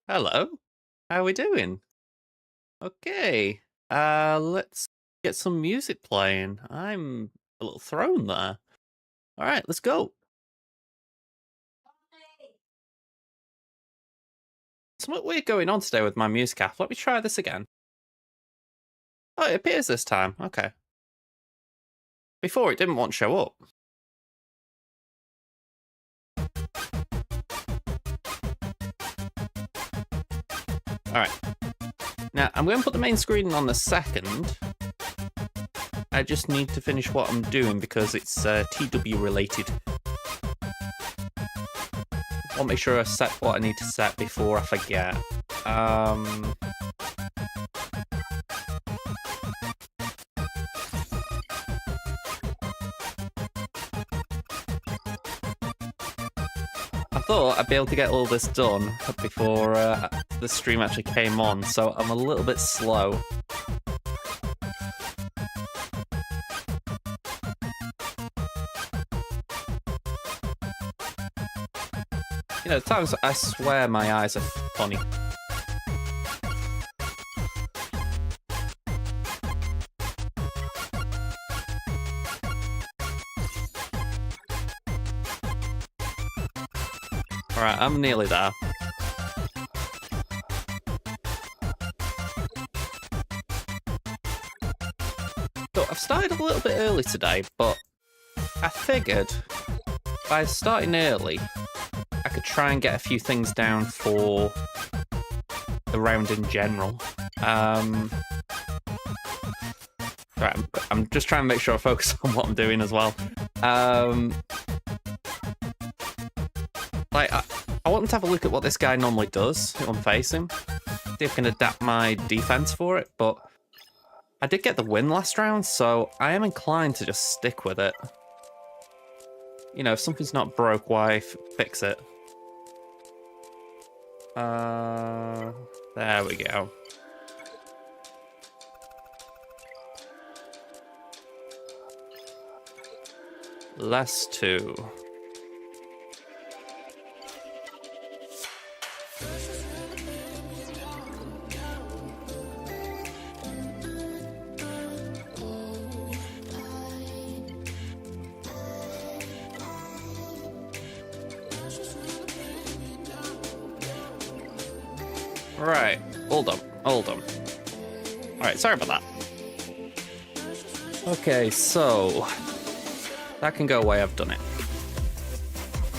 Hello. How are we doing? Okay. Let's get some music playing. I'm a little thrown there. All right, let's go. Something weird going on today with my music app. Let me try this again. Oh, it appears this time. Okay. Before it didn't want to show up. All right. Now I'm going to put the main screen on the second. I just need to finish what I'm doing because it's TW related. I'll make sure I set what I need to set before I forget. I thought I'd be able to get all this done before the stream actually came on, so I'm a little bit slow. You know, at times I swear my eyes are funny. Alright, I'm nearly there. So I've started a little bit early today, but I figured by starting early, I could try and get a few things down for the round in general. Right, I'm just trying to make sure I focus on what I'm doing as well. I want to have a look at what this guy normally does if I'm facing. See if I can adapt my defense for it, but I did get the win last round, so I am inclined to just stick with it. You know, if something's not broke, why fix it? There we go. Less two. Right, hold on. Alright, sorry about that. Okay, so that can go away, I've done it.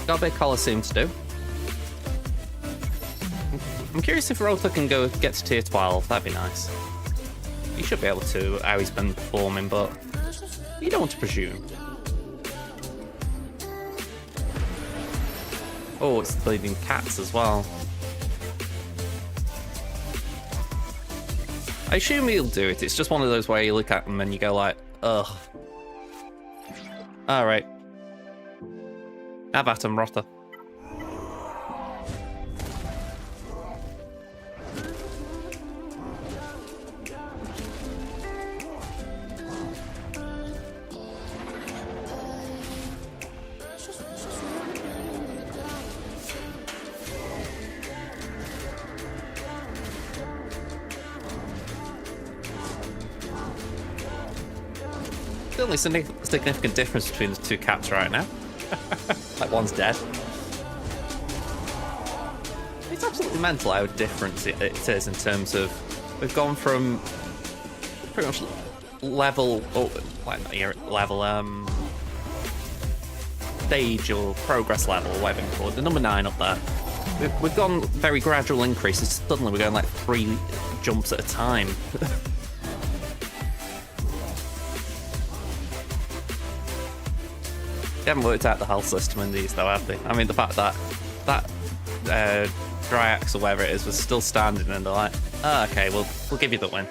Got a bit of Coliseum to do. I'm curious if Rota can get to tier 12, that'd be nice. You should be able to, how he's been performing, but you don't want to presume. Oh, it's bleeding cats as well. I assume he'll do it. It's just one of those where you look at him and you go like, ugh. Alright. Have at him, Rotha. The only significant difference between the two cats right now. Like, one's dead. It's absolutely mental how different it is in terms of we've gone from pretty much level, stage or progress level, whatever you call it, the number 9 up there. We've gone very gradual increases. Suddenly we're going like 3 jumps at a time. They haven't worked out the health system in these, though, have they? I mean, the fact that Dryax or whatever it is was still standing, and they're like, oh, okay, we'll give you the win.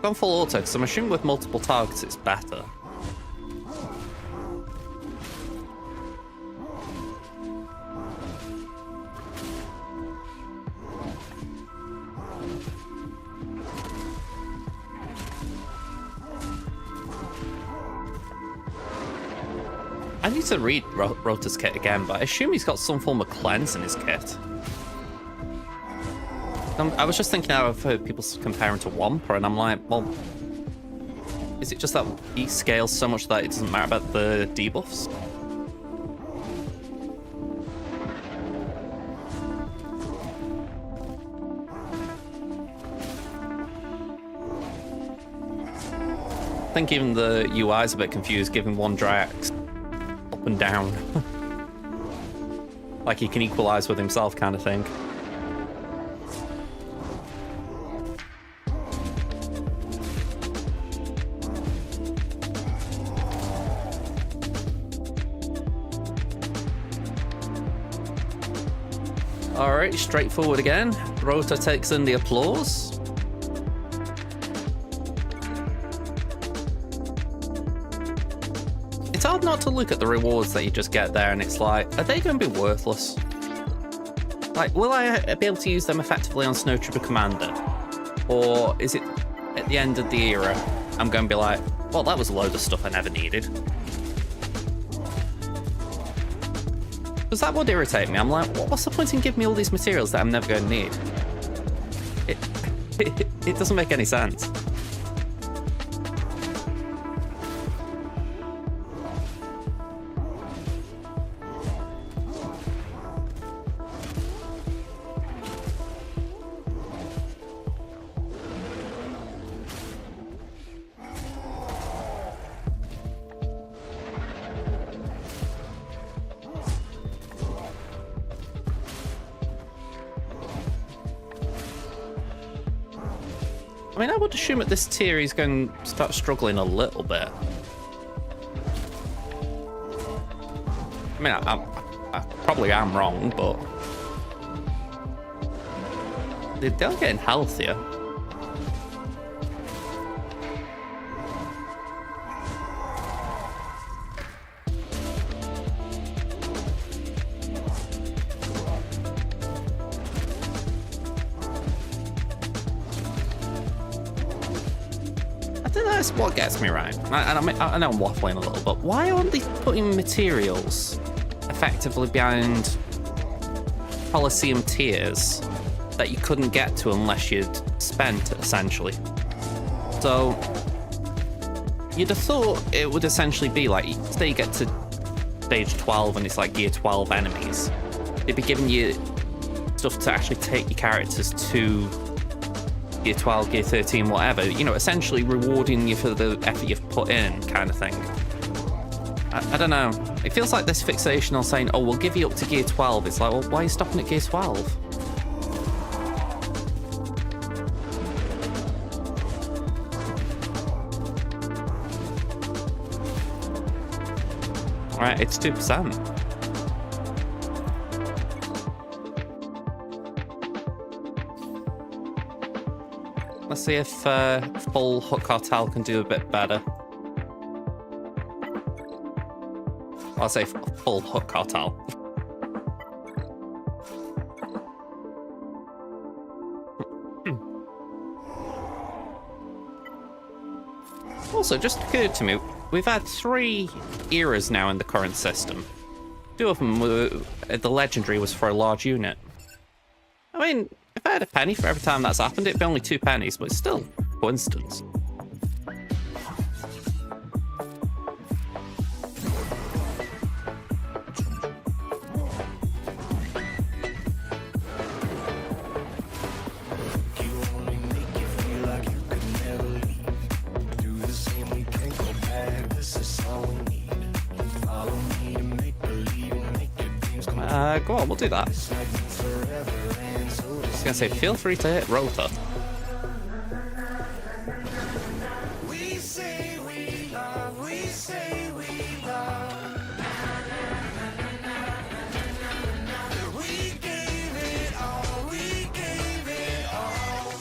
Gone full auto, because I'm assuming with multiple targets it's better. I need to read Rota's kit again, but I assume he's got some form of cleanse in his kit. I was just thinking how I've heard people compare him to Wampa, and I'm like, well, is it just that he scales so much that it doesn't matter about the debuffs? I think even the UI is a bit confused, giving one Dryax up and down. Like he can equalize with himself kind of thing. Alright, straightforward again. Rota takes in the applause. It's hard not to look at the rewards that you just get there and it's like, are they going to be worthless? Like, will I be able to use them effectively on Snowtrooper Commander? Or is it at the end of the era, I'm going to be like, well, that was a load of stuff I never needed. Because that would irritate me. I'm like, what's the point in giving me all these materials that I'm never going to need? It doesn't make any sense. I mean, I would assume at this tier he's going to start struggling a little bit. I mean, I probably am wrong, but they're getting healthier. That's what gets me right. I know I'm waffling a little, but why aren't they putting materials effectively behind Coliseum tiers that you couldn't get to unless you'd spent, essentially? So you'd have thought it would essentially be like, say you get to stage 12 and it's like gear 12 enemies, they'd be giving you stuff to actually take your characters to gear 12, gear 13, whatever, you know, essentially rewarding you for the effort you've put in, kind of thing. I don't know. It feels like this fixation on saying, oh, we'll give you up to gear 12. It's like, well, why are you stopping at gear 12? Alright, it's 2%. Let's see if full Hutt Cartel can do a bit better. I'll say full Hutt Cartel. Also, just occurred to me, we've had 3 eras now in the current system. 2 of them were, the legendary was for a large unit. I mean, if I had a penny for every time that's happened, it'd be only 2 pennies, but it's still a coincidence. Go on, we'll do that. I was gonna say, feel free to hit Rota. We say we love, we say we love. We gave it all, we gave it all.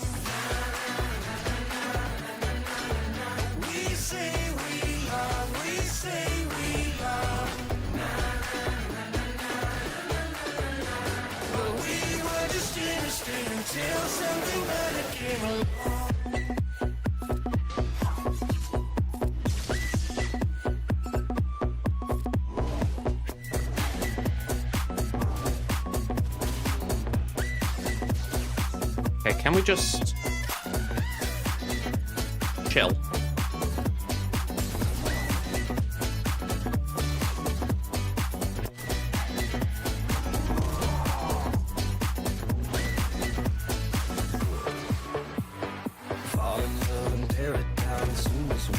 We say we love, we say we love. Until something better Okay, can we just chill?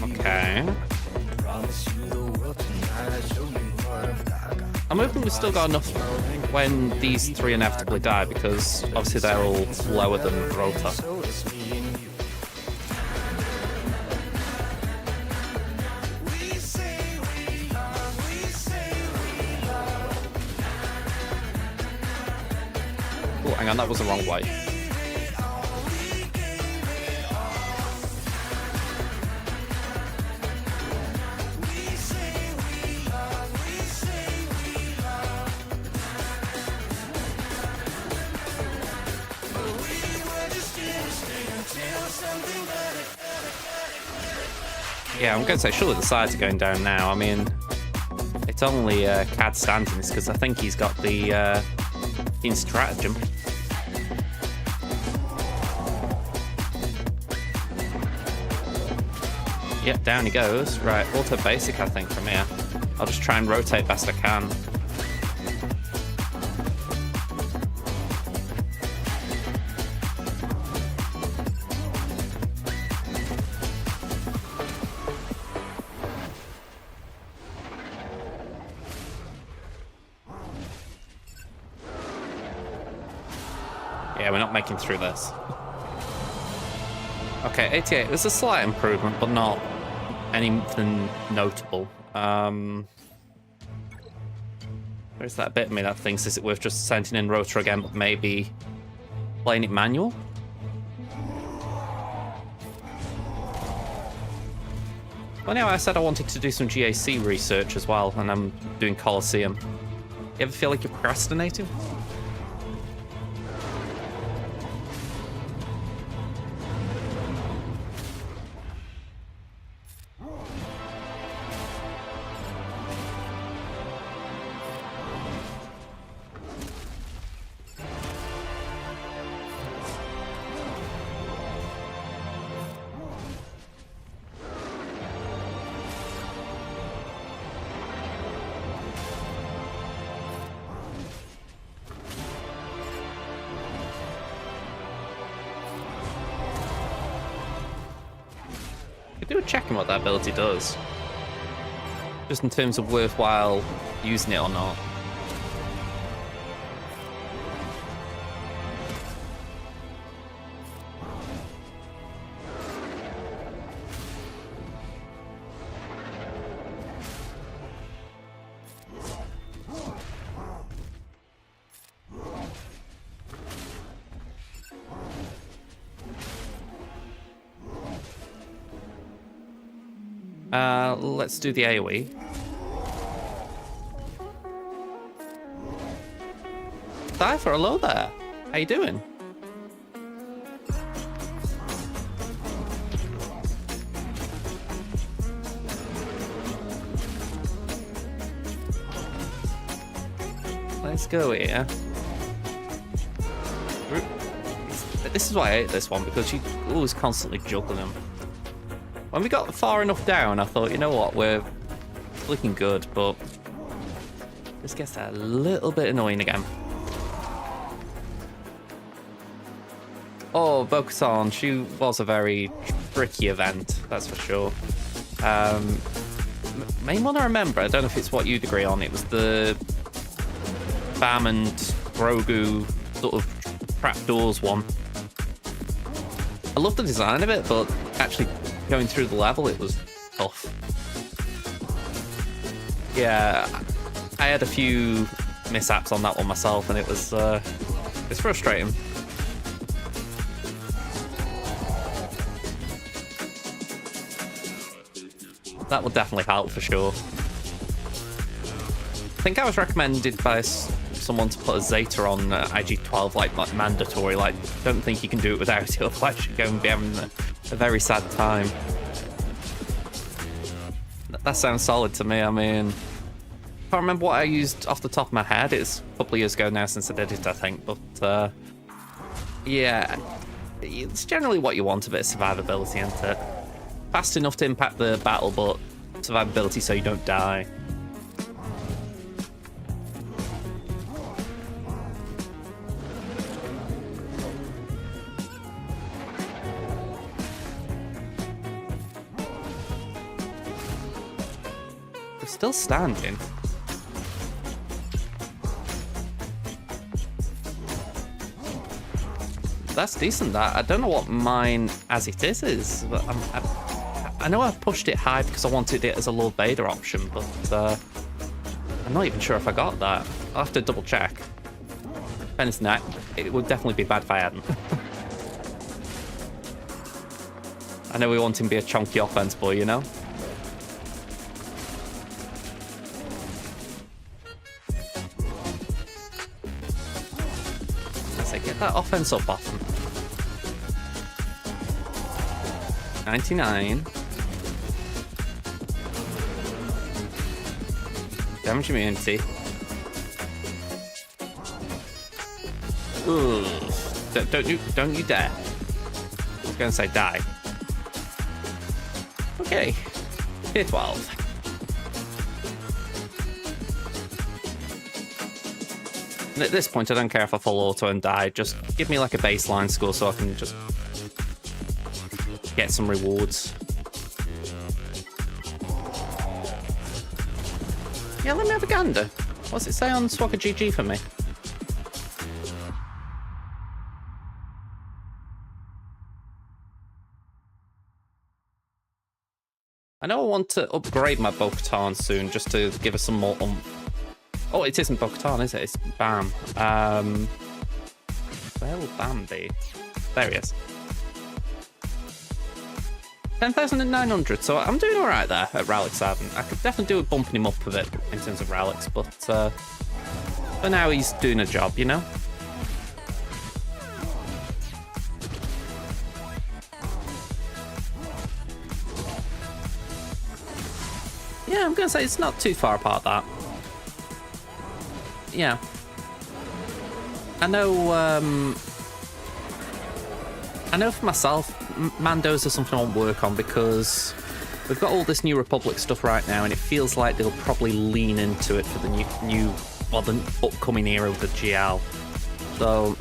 Okay. I'm hoping we've still got enough when these three inevitably die, because obviously they're all lower than Rota. Oh, hang on, that was the wrong way. Yeah, I'm going to say surely the sides are going down now. I mean, it's only Cad standing this because I think he's got the in stratagem. Yep, down he goes. Right, auto basic I think from here. I'll just try and rotate best I can. Yeah, we're not making through this. Okay, 88. There's a slight improvement, but not anything notable. There's that bit of me that thinks, is it worth just sending in Rota again, but maybe playing it manual? Well, anyway, I said I wanted to do some GAC research as well, and I'm doing Colosseum. You ever feel like you're procrastinating? Do a check on what that ability does. Just in terms of worthwhile using it or not. Let's do the AoE. Cypher, hello there. How you doing? Let's go here. This is why I hate this one, because you always constantly juggle them. When we got far enough down, I thought, you know what, we're looking good, but this gets a little bit annoying again. Oh, Bo-Katan, she was a very tricky event, that's for sure. Main one I remember, I don't know if it's what you'd agree on, it was the Bam and Grogu sort of trapdoors one. I love the design of it, but actually going through the level, it was tough. Yeah, I had a few mishaps on that one myself, and it was it's frustrating. That would definitely help for sure. I think I was recommended by someone to put a Zeta on IG-12 like mandatory. Like, don't think you can do it without it, otherwise you're going to be having a very sad time. That sounds solid to me. I mean, I can't remember what I used off the top of my head. It's a couple of years ago now since I did it, I think. But yeah, it's generally what you want, a bit of survivability, isn't it? Fast enough to impact the battle, but survivability so you don't die. They're still standing. That's decent, that. I don't know what mine as it is, but I know I pushed it high because I wanted it as a Lord Vader option, but I'm not even sure if I got that. I'll have to double check. Depends on that. It would definitely be bad if I hadn't. I know we want him to be a chunky offense boy, you know? Get that offense up, bottom. 99. Damage immunity. Ooh. Don't you dare. I was gonna say die. Okay. Tier 12. At this point, I don't care if I full auto and die. Just give me like a baseline score so I can just get some rewards. Yeah, let me have a gander. What's it say on Swagger GG for me? I know I want to upgrade my Bo-Katan soon just to give us some more Oh, it isn't Bo-Katan, is it? It's Bam. Where will Bam be? There he is. 10,900, so I'm doing alright there at Ralix 7. I could definitely do with bumping him up a bit in terms of Ralix, but for now he's doing a job, you know? Yeah, I'm gonna say it's not too far apart, that. Yeah. I know for myself, Mandos are something I want to work on because we've got all this New Republic stuff right now, and it feels like they'll probably lean into it for the the upcoming era of the GL. So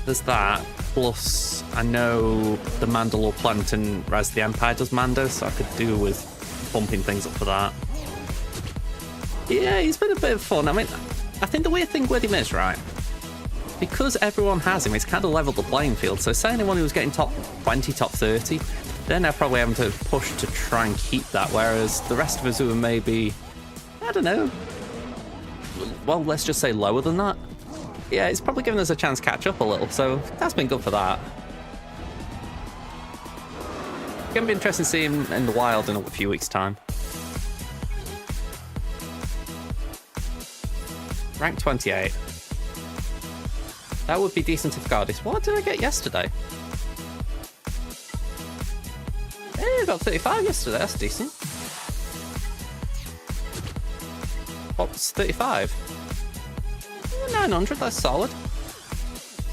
there's that. Plus, I know the Mandalore Planet and Rise of the Empire does Mando, so I could do with bumping things up for that. Yeah, he's been a bit of fun. I mean, I think the weird thing with him is, right, because everyone has him, it's kind of leveled the playing field. So say anyone who was getting top 20, top 30, they're now probably having to push to try and keep that, whereas the rest of us who are maybe, I don't know, well, let's just say lower than that. Yeah, it's probably given us a chance to catch up a little, so that's been good for that. It's going to be interesting to see him in the wild in a few weeks' time. Rank 28. That would be decent if Guardis. What did I get yesterday? Hey, I got 35 yesterday. That's decent. What's 35? 900, that's solid.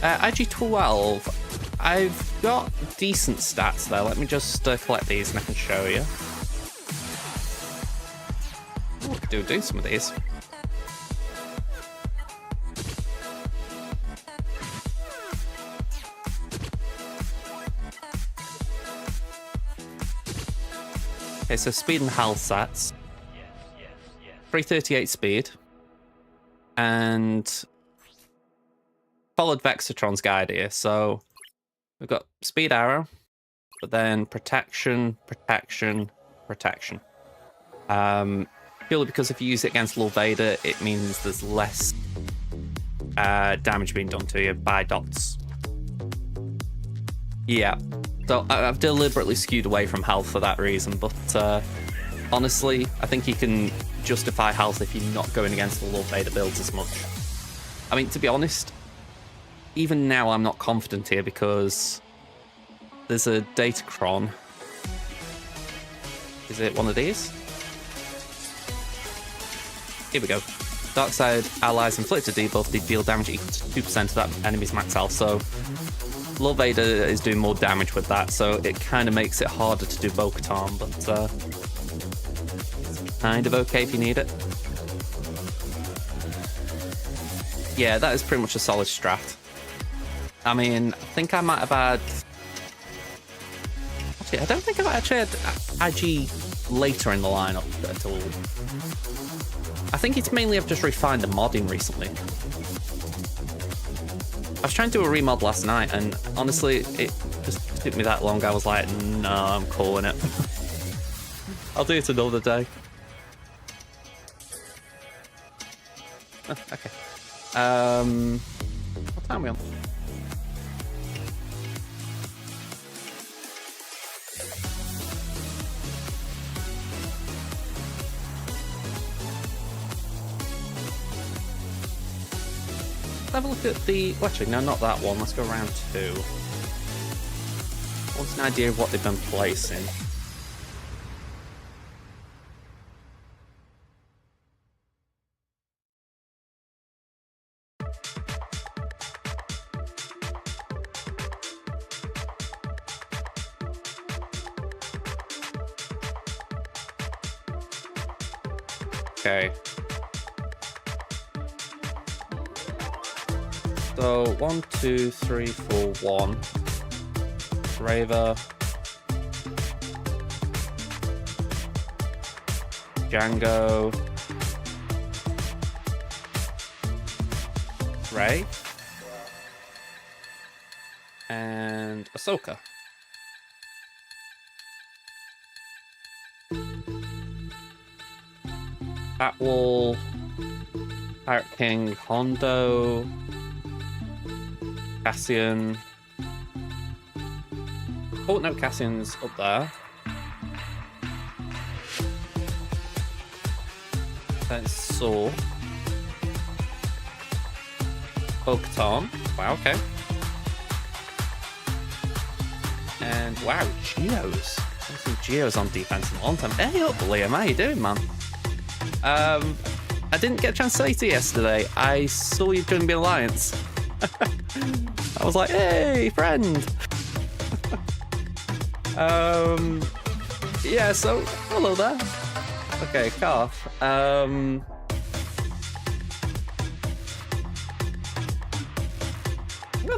IG-12. I've got decent stats there. Let me just collect these and I can show you. Ooh, I could do some of these. Okay, so speed and health stats. 338 speed. And followed Vexatron's guide here. So we've got speed arrow, but then protection, protection, protection. Purely because if you use it against Lord Vader, it means there's less damage being done to you by dots. Yeah. So I've deliberately skewed away from health for that reason, but honestly, I think you can justify health if you're not going against the Lord Vader builds as much. I mean, to be honest, even now I'm not confident here because there's a Datacron. Is it one of these? Here we go. Darkside allies inflict a debuff, they deal damage equal to 2% of that enemy's max health, so Lord Vader is doing more damage with that, so it kind of makes it harder to do Bo-Katan, but it's kind of okay if you need it. Yeah, that is pretty much a solid strat. I mean, I think I might have had... Actually, I don't think I've actually had Agi later in the lineup at all. I think it's mainly I've just refined the modding recently. I was trying to do a remod last night, and honestly, it just took me that long. I was like, no, I'm calling it. I'll do it another day. Oh, okay. What time are we on? Let's have a look at the... Well, actually, no, not that one. Let's go round 2. What's an idea of what they've been placing? Okay. So 1, 2, 3, 4, 1. Raver. Django. Rey. And Ahsoka. Atwell. Pirate King. Hondo. Cassian. Oh, no, Cassian's up there. That's Saw. Bo-Katan. Wow, okay. And wow, Geos. I haven't seen Geos on defense in a long time. Hey up, Liam, how you doing, man? I didn't get a chance to say to you yesterday. I saw you join the Alliance. I was like, hey, friend. Yeah, so hello there. Okay, Carth. Got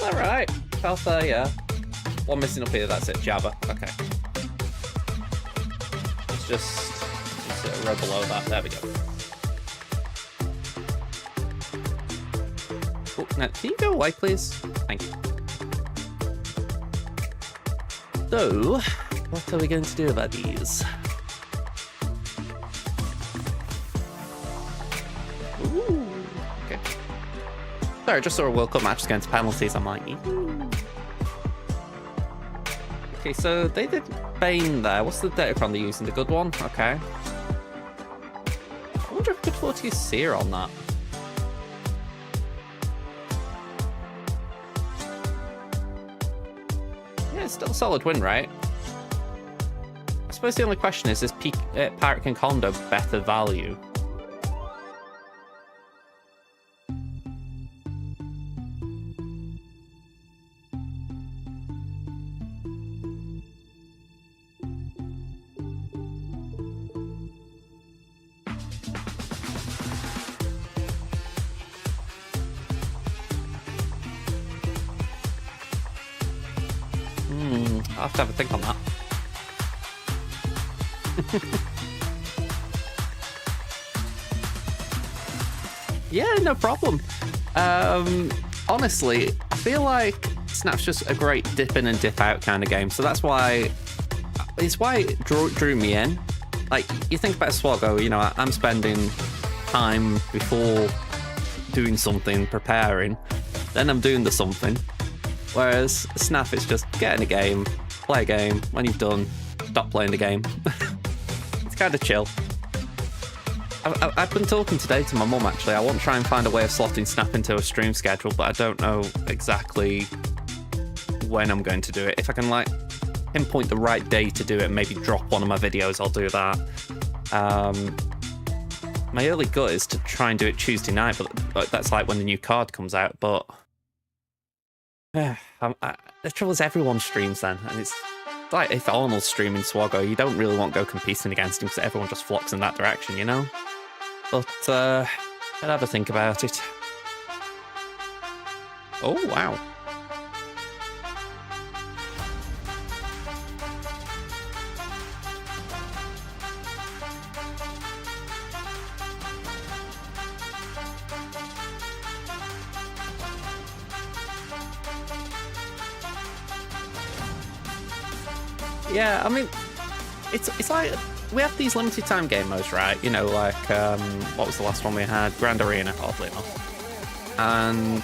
that right. Carth there, yeah. One missing up here, that's it. Jabba. Okay. Let's just row below that. There we go. Oh, now, can you go away, please? Thank you. So, what are we going to do about these? Ooh, okay. Sorry, I just saw a World Cup match going to penalties. I'm like, okay, so they did Bane there. What's the Datacron they're using? The good one? Okay. I wonder if I could afford to use Seer on that. Yeah, it's still a solid win, right? I suppose the only question is Pirate King Hondo better value? I'll have to have a think on that. Yeah, no problem. Honestly, I feel like Snap's just a great dip in and dip out kind of game, so that's why it drew me in. Like, you think about Swoggo, you know, I'm spending time before doing something, preparing, then I'm doing the something. Whereas Snap is just get in a game, play a game, when you've done, stop playing the game. It's kind of chill. I've been talking today to my mum, actually. I want to try and find a way of slotting Snap into a stream schedule, but I don't know exactly when I'm going to do it. If I can, like, pinpoint the right day to do it, maybe drop one of my videos, I'll do that. My early gut is to try and do it Tuesday night, but that's like when the new card comes out, but The trouble is everyone streams then, and it's like if Arnold's streaming Swaggo, you don't really want to go competing against him because everyone just flocks in that direction, you know? But, I'd have a think about it. Oh, wow. Yeah, I mean, it's like we have these limited time game modes, right? You know, like what was the last one we had? Grand Arena, oddly enough, and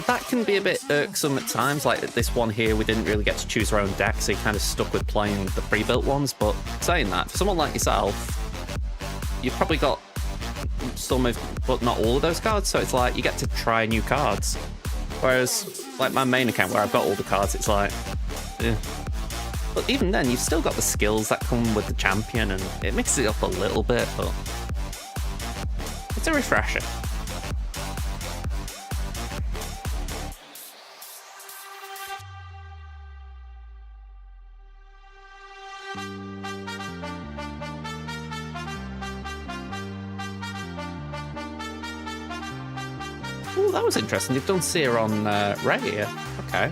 that can be a bit irksome at times. Like this one here, we didn't really get to choose our own deck, so you're kind of stuck with playing the pre-built ones. But saying that, for someone like yourself, you've probably got some of, but not all of those cards. So it's like you get to try new cards. Whereas, like my main account where I've got all the cards, it's like. Yeah. But even then, you've still got the skills that come with the champion, and it mixes it up a little bit, but it's a refresher. Oh, that was interesting. They've done Seer on Ray here. Okay.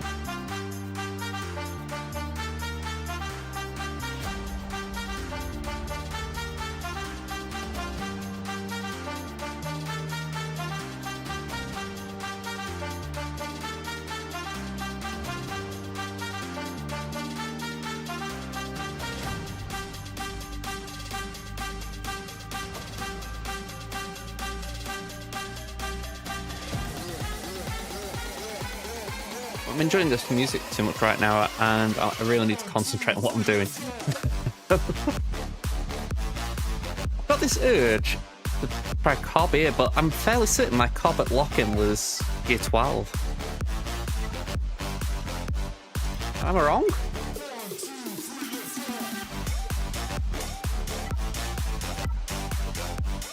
I'm enjoying this music too much right now, and I really need to concentrate on what I'm doing. I've got this urge to try Cobb here, but I'm fairly certain my Cobb at lock-in was Gear 12. Am I wrong?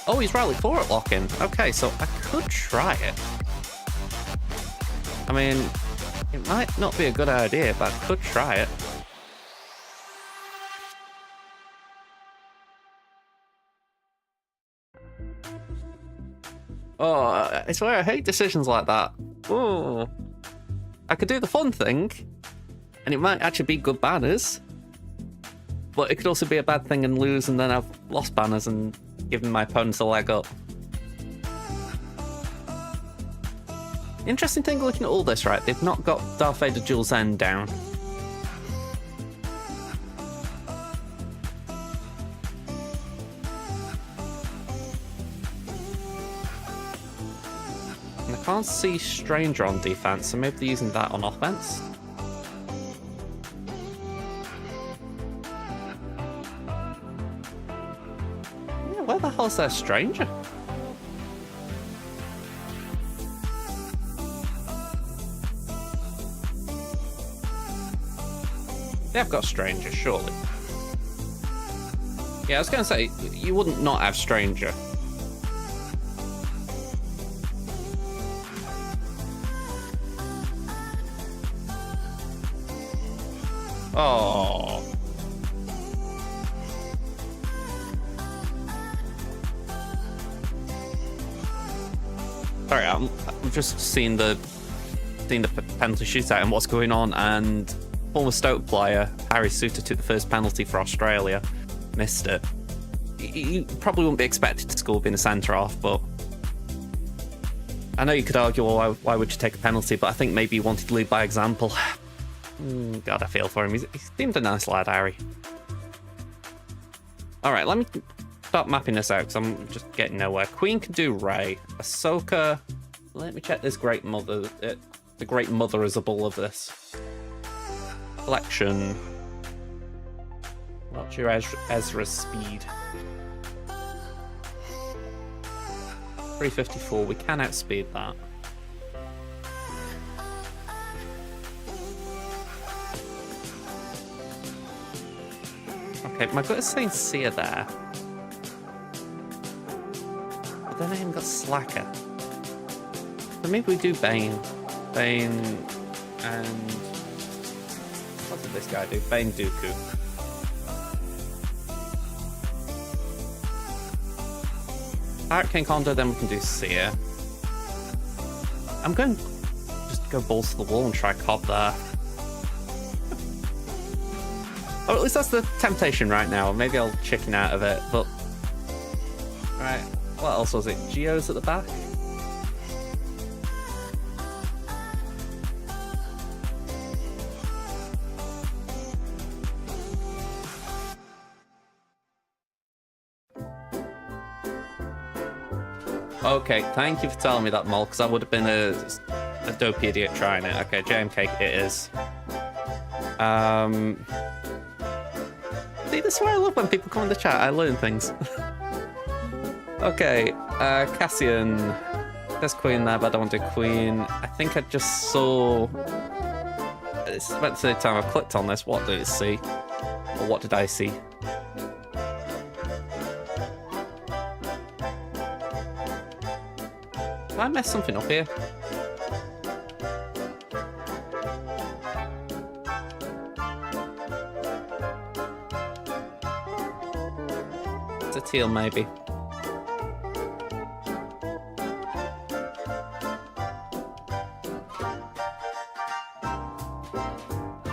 Oh, he's Rally 4 at lock-in. Okay, so I could try it. I mean, it might not be a good idea, but I could try it. Oh, I swear I hate decisions like that. Oh, I could do the fun thing, and it might actually be good banners, but it could also be a bad thing and lose, and then I've lost banners and given my opponents a leg up. Interesting thing looking at all this, right? They've not got Darth Vader Duel's End down. And I can't see Stranger on defense, so maybe they're using that on offense. Yeah, where the hell's their Stranger? They've got Stranger, surely. Yeah, I was going to say, you wouldn't not have Stranger. Oh. Sorry, I'm just seeing the penalty shootout and what's going on, and former Stoke player Harry Suter took the first penalty for Australia, missed it. You probably wouldn't be expected to score being a centre-half, but I know you could argue, well, why would you take a penalty? But I think maybe he wanted to lead by example. God, I feel for him. He seemed a nice lad, Harry. All right, let me start mapping this out because I'm just getting nowhere. Queen can do Rey. Ahsoka. Let me check this Great Mother. The Great Mother-isable of this. Collection. What's your Ezra's speed? 354. We can outspeed that. Okay, my gut is saying Seer there. But then I haven't got Slacker. So maybe we do Bane. Bane and... What did this guy do? Bane Dooku. Pirate King Hondo, then we can do Seer. I'm going to just go balls to the wall and try Cobb there. Or at least that's the temptation right now. Maybe I'll chicken out of it, but... Right, what else was it? Geo's at the back? Okay, thank you for telling me that, Mol, because I would have been a dopey idiot trying it. Okay, JMK it is. See, this is why I love when people come in the chat. I learn things. Okay, Cassian. There's Queen there, but I don't want to do Queen. I think I just saw... It's about the third time I've clicked on this. What did it see? Or what did I see? Did I mess something up here? It's a teal, maybe.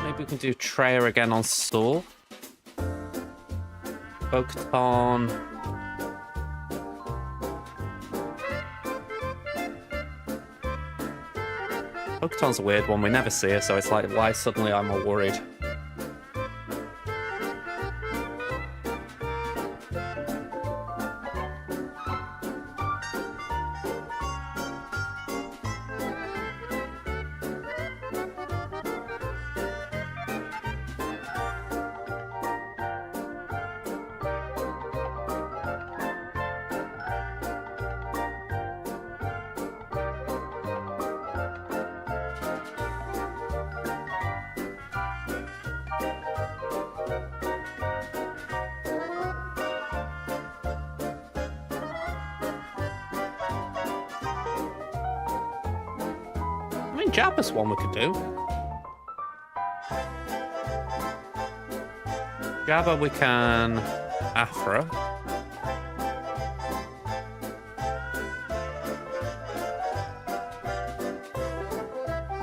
Maybe we can do Treya again on Store. Bo-Katan. Bo-Katan's a weird one, we never see her, so it's like, why suddenly I'm all worried? Jabba's one we could do. Jabba we can... Afra.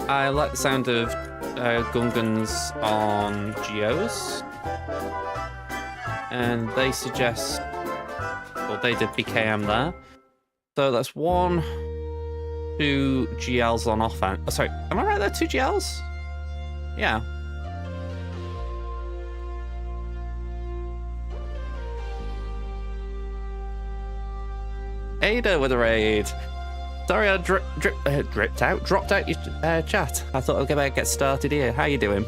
I like the sound of Gungans on Geos. And they suggest... Well, they did BKM there. So that's 1... 2 GLs on offense. Oh, sorry, am I right there? 2 GLs? Yeah. Ada with a raid. Sorry, I dropped out your chat. I thought I'd get started here. How you doing?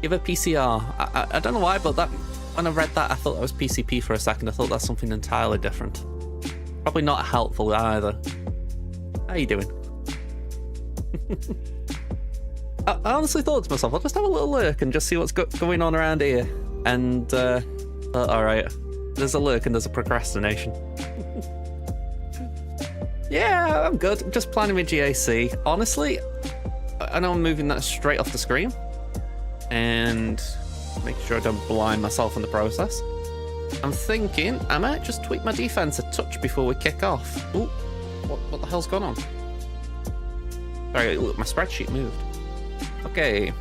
Give a PCR. I don't know why, but that... When I read that, I thought that was PCP for a second. I thought that's something entirely different. Probably not helpful either. How you doing? I honestly thought to myself, I'll just have a little lurk and just see what's going on around here. And, alright. There's a lurk and there's a procrastination. Yeah, I'm good. I'm just planning my GAC. Honestly, I know I'm moving that straight off the screen. And... making sure I don't blind myself in the process. I'm thinking I might just tweak my defense a touch before we kick off. Ooh, what the hell's going on? Sorry, look, my spreadsheet moved. Okay.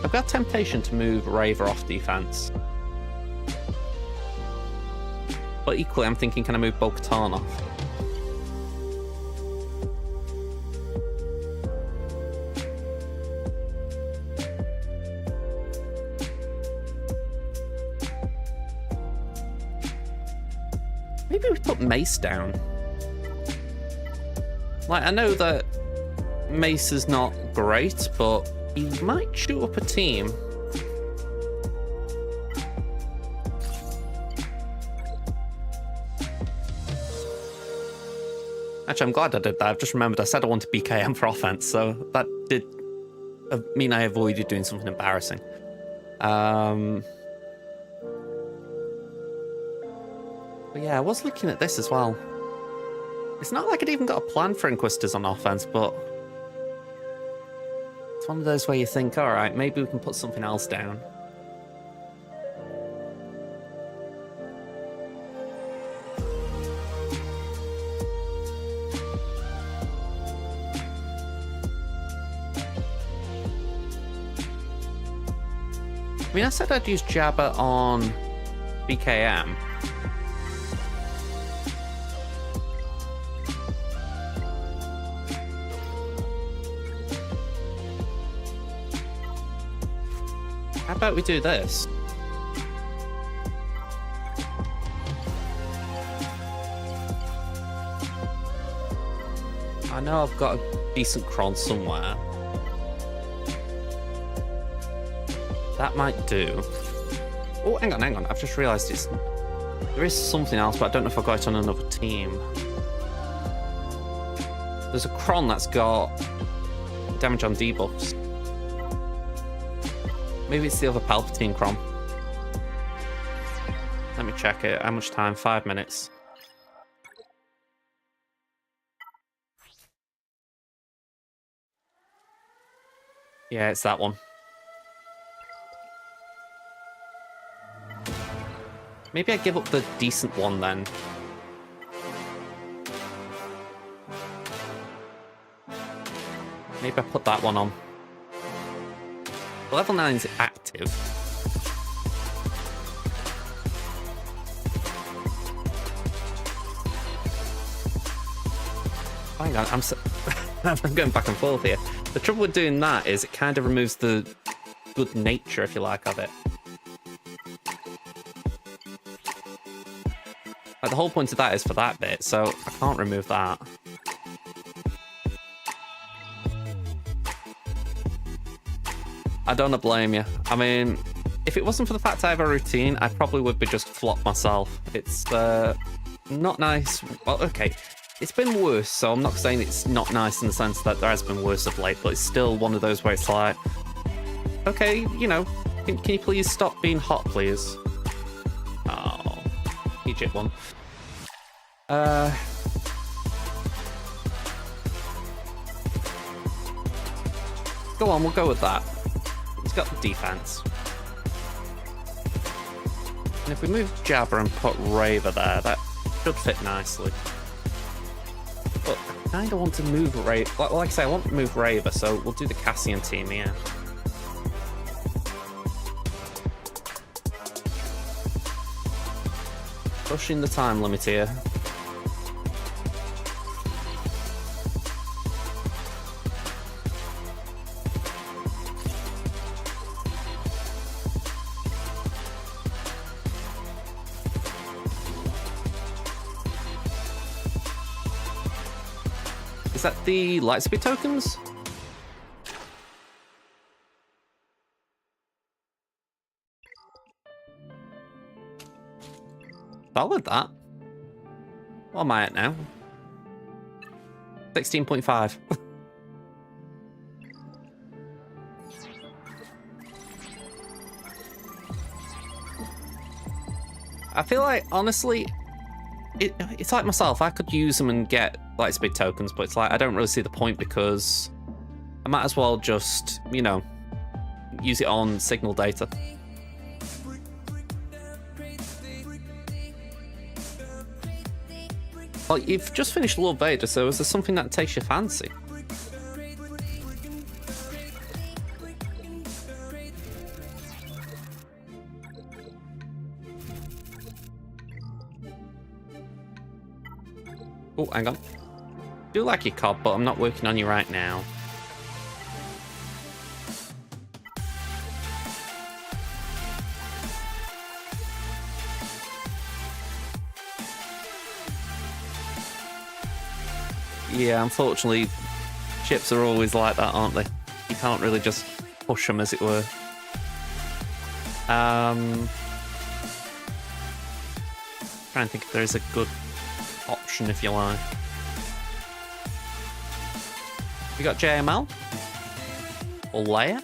I've got temptation to move Raver off defense. But equally, I'm thinking, can I move Bo-Katan off? Maybe we put Mace down. Like, I know that Mace is not great, but he might shoot up a team. Actually, I'm glad I did that. I've just remembered I said I wanted BKM for offense, so that did mean I avoided doing something embarrassing. But yeah, I was looking at this as well. It's not like I'd even got a plan for Inquisitors on offense, but it's one of those where you think, all right, maybe we can put something else down. I mean, I said I'd use Jabba on BKM. How about we do this? I know I've got a decent cron somewhere. That might do. Oh, hang on. I've just realised there is something else, but I don't know if I've got it on another team. There's a cron that's got damage on debuffs. Maybe it's the other Palpatine cron. Let me check it. How much time? 5 minutes. Yeah, it's that one. Maybe I give up the decent one then. Maybe I put that one on. Level 9's active. Hang on, I'm going back and forth here. The trouble with doing that is it kind of removes the good nature, if you like, of it. Like, the whole point of that is for that bit, so I can't remove that. I don't blame you. I mean, if it wasn't for the fact I have a routine, I probably would be just flop myself. It's not nice. Well, okay, it's been worse, so I'm not saying it's not nice in the sense that there has been worse of late, but it's still one of those where it's like, okay, you know, can you please stop being hot, please? Oh. Egypt one. Go on, we'll go with that. He's got the defense. And if we move Jabba and put Raver there, that should fit nicely. But I kind of want to move Raver. Like I say, I want to move Raver, so we'll do the Cassian team here. Pushing the time limit here. Is that the lightspeed tokens? Solid, that. What am I at now? 16.5. I feel like, honestly, it's like myself. I could use them and get lightspeed tokens, but it's like I don't really see the point because I might as well just, you know, use it on signal data. Well, you've just finished Lord Vader, so is there something that takes your fancy? Oh, hang on. Do like your cob, but I'm not working on you right now. Yeah, unfortunately, ships are always like that, aren't they? You can't really just push them, as it were. Trying to think if there is a good option, if you like. You got JML? or Leia.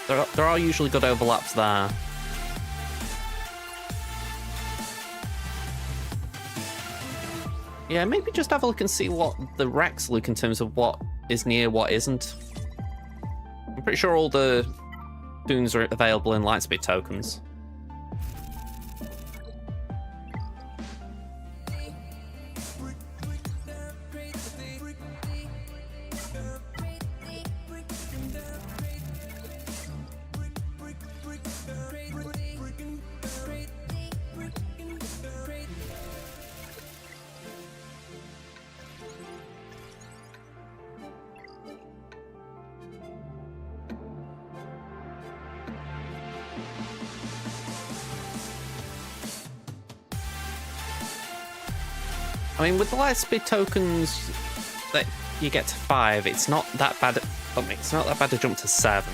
There are usually good overlaps there. Yeah, maybe just have a look and see what the Rex look in terms of what is near, what isn't. I'm pretty sure all the Doons are available in Lightspeed tokens. I mean, with the Lightspeed tokens that you get to 5, it's not that bad. It's not that bad to jump to 7.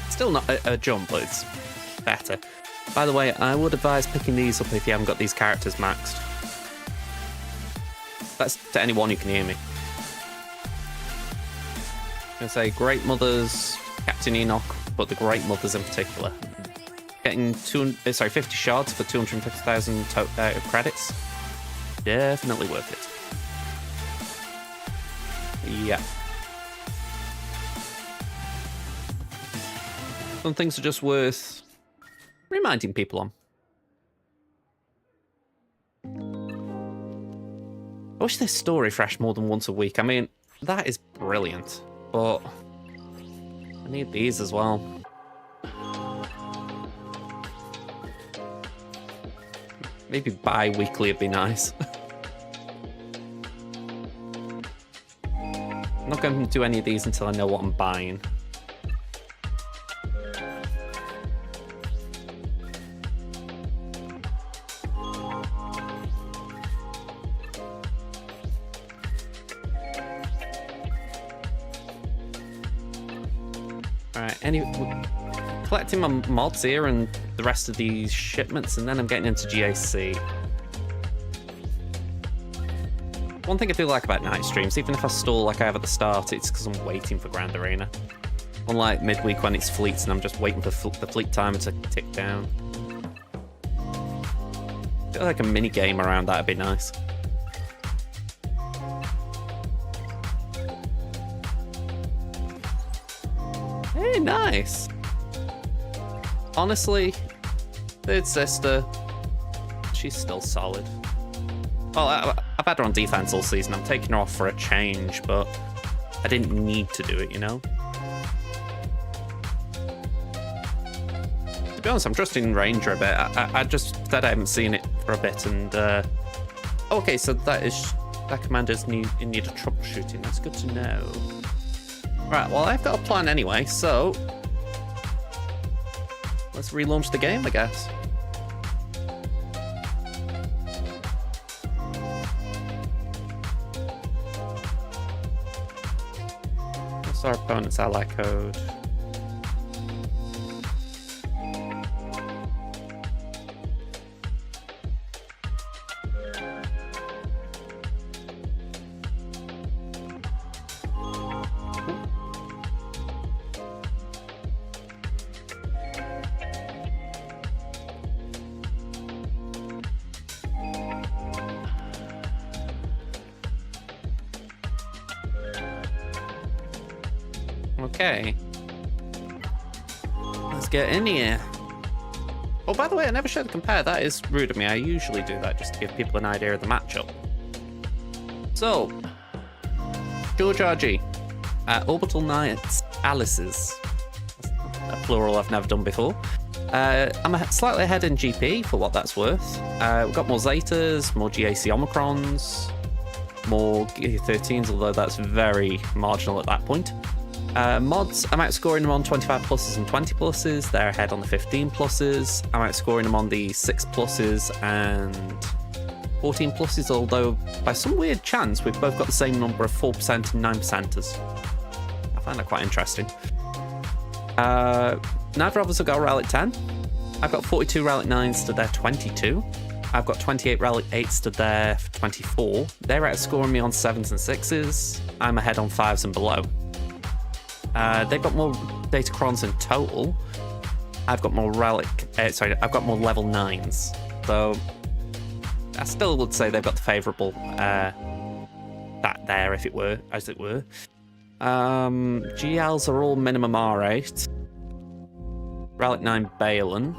Still not a jump, but it's better. By the way, I would advise picking these up if you haven't got these characters maxed. That's to anyone who can hear me. I'm gonna say Great Mothers, Captain Enoch, but the Great Mothers in particular. Getting 50 shards for 250,000 credits. Definitely worth it. Yeah. Some things are just worth reminding people on. I wish this store refreshed more than once a week. I mean, that is brilliant, but I need these as well. Maybe bi-weekly would be nice. I'm not going to do any of these until I know what I'm buying. Alright, collecting my mods here and the rest of these shipments, and then I'm getting into GAC. One thing I do like about night streams, even if I stall like I have at the start, it's because I'm waiting for Grand Arena. Unlike midweek when it's fleets and I'm just waiting for the fleet timer to tick down. I feel like a mini game around that would be nice. Hey, nice! Honestly, Third Sister, she's still solid. Well, I've had her on defense all season. I'm taking her off for a change, but I didn't need to do it, you know? To be honest, I'm trusting Ranger a bit. I just said I haven't seen it for a bit, and okay, so that commander's in need of troubleshooting. That's good to know. Right, well, I've got a plan anyway, so let's relaunch the game, I guess. What's our opponent's ally code? Okay. Let's get in here. Oh, by the way, I never showed the compare. That is rude of me. I usually do that just to give people an idea of the matchup. So, George RG. Orbital Knights Alice's. A plural I've never done before. I'm slightly ahead in GP for what that's worth. We've got more Zetas, more GAC Omicrons, more G13s, although that's very marginal at that point. Mods, I'm outscoring them on 25 pluses and 20 pluses. They're ahead on the 15 pluses. I'm outscoring them on the 6 pluses and 14 pluses, although by some weird chance, we've both got the same number of 4% and 9%ers. I find that quite interesting. Neither of us have got a Relic 10. I've got 42 Relic 9s to their 22. I've got 28 Relic 8s to their 24. They're outscoring me on 7s and 6s. I'm ahead on 5s and below. They've got more Datacrons in total. I've got more Relic... I've got more level 9s. So I still would say they've got the favourable that there, if it were, as it were. GLs are all minimum R8. Relic 9 Balin.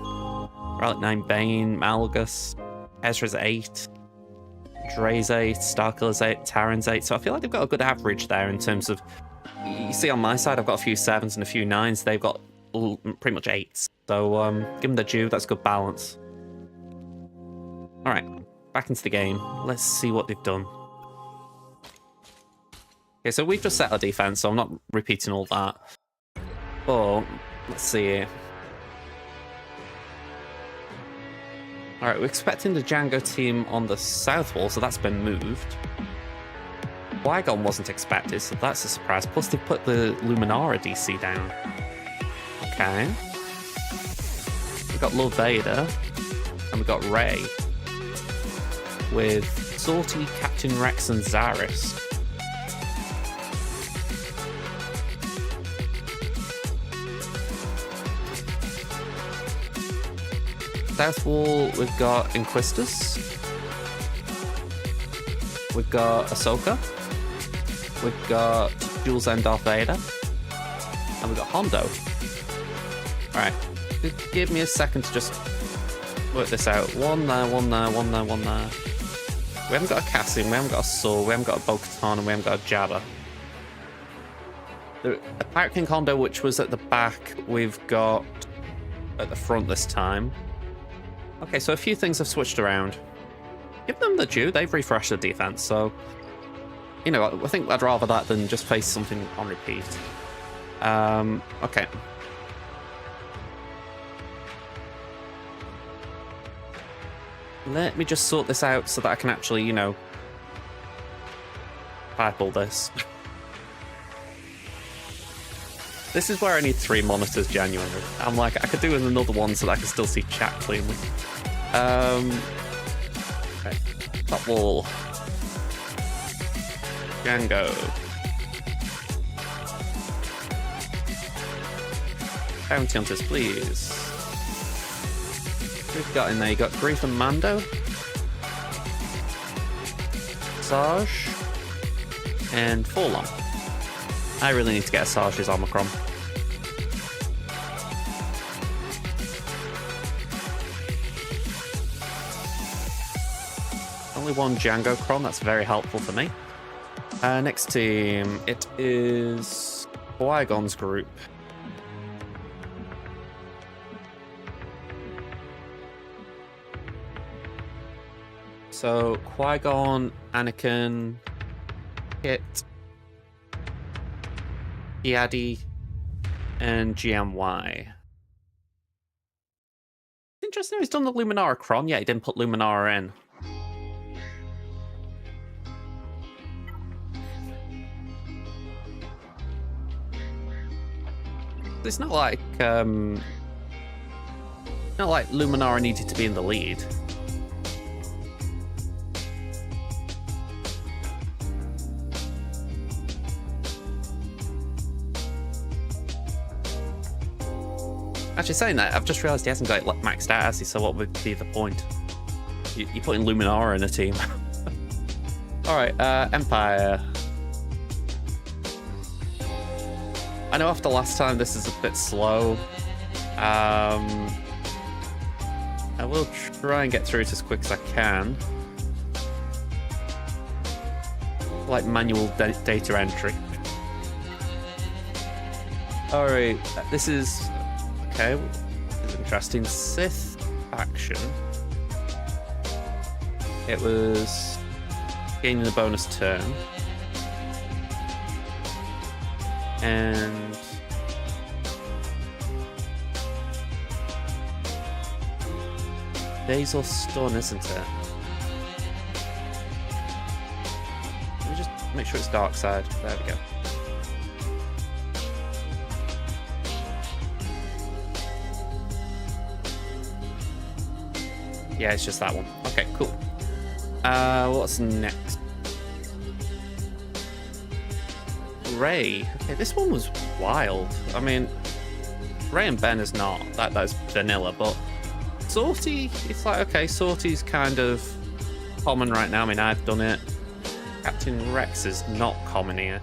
Relic 9 Bane, Malgus. Ezra's 8. Dre's 8. Starkiller's 8. Taran's 8. So I feel like they've got a good average there in terms of... You see on my side, I've got a few 7s and a few 9s. They've got pretty much 8s. So give them the due. That's good balance. Alright, back into the game. Let's see what they've done. Okay, so we've just set our defense, so I'm not repeating all that. But, let's see here. Alright, we're expecting the Django team on the south wall, so that's been moved. Qui-Gon wasn't expected, so that's a surprise. Plus, they've put the Luminara DC down. Okay. We've got Lord Vader, and we've got Rey, with Salty, Captain Rex, and Zaris. South wall, we've got Inquisitors. We've got Ahsoka. We've got Jules and Darth Vader. And we've got Hondo. Alright, give me a second to just work this out. One there, one there, one there, one there. We haven't got a Cassian, we haven't got a Saw, we haven't got a Bo-Katan, and we haven't got a Jabba. The Pirate King Hondo, which was at the back, we've got at the front this time. Okay, so a few things have switched around. Give them the due, they've refreshed the defense, so... You know, I think I'd rather that than just face something on repeat. Okay. Let me just sort this out so that I can actually, you know... pipe all this. This is where I need 3 monitors, genuinely. I'm like, I could do with another one so that I can still see chat cleanly. Okay. Top wall. Django. Bounty Hunters, please. What we've got in there? You got Grief and Mando. Sarge. And Forlom. I really need to get a Sarge's Omicron. Only one Django Cron, that's very helpful for me. Next team, it is Qui-Gon's group. So, Qui-Gon, Anakin, Kit, Iadi, and GMY. Interesting, he's done the Luminara Cron. Yeah, he didn't put Luminara in. It's not like Luminara needed to be in the lead. Actually, saying that, I've just realised he hasn't got it maxed out, has he? So what would be the point? You're putting Luminara in a team. Alright, Empire. I know after last time this is a bit slow. I will try and get through it as quick as I can. Like manual data entry. Alright, this is... Okay, this is interesting. Sith faction. It was gaining a bonus turn. And Basil Stun, isn't it? Let me just make sure it's dark side. There we go. Yeah, it's just that one. Okay, cool. What's next? Ray. Okay, this one was wild. I mean, Ray and Ben is not. That's vanilla, but Sortie, it's like, okay, Sortie's kind of common right now. I mean, I've done it. Captain Rex is not common here.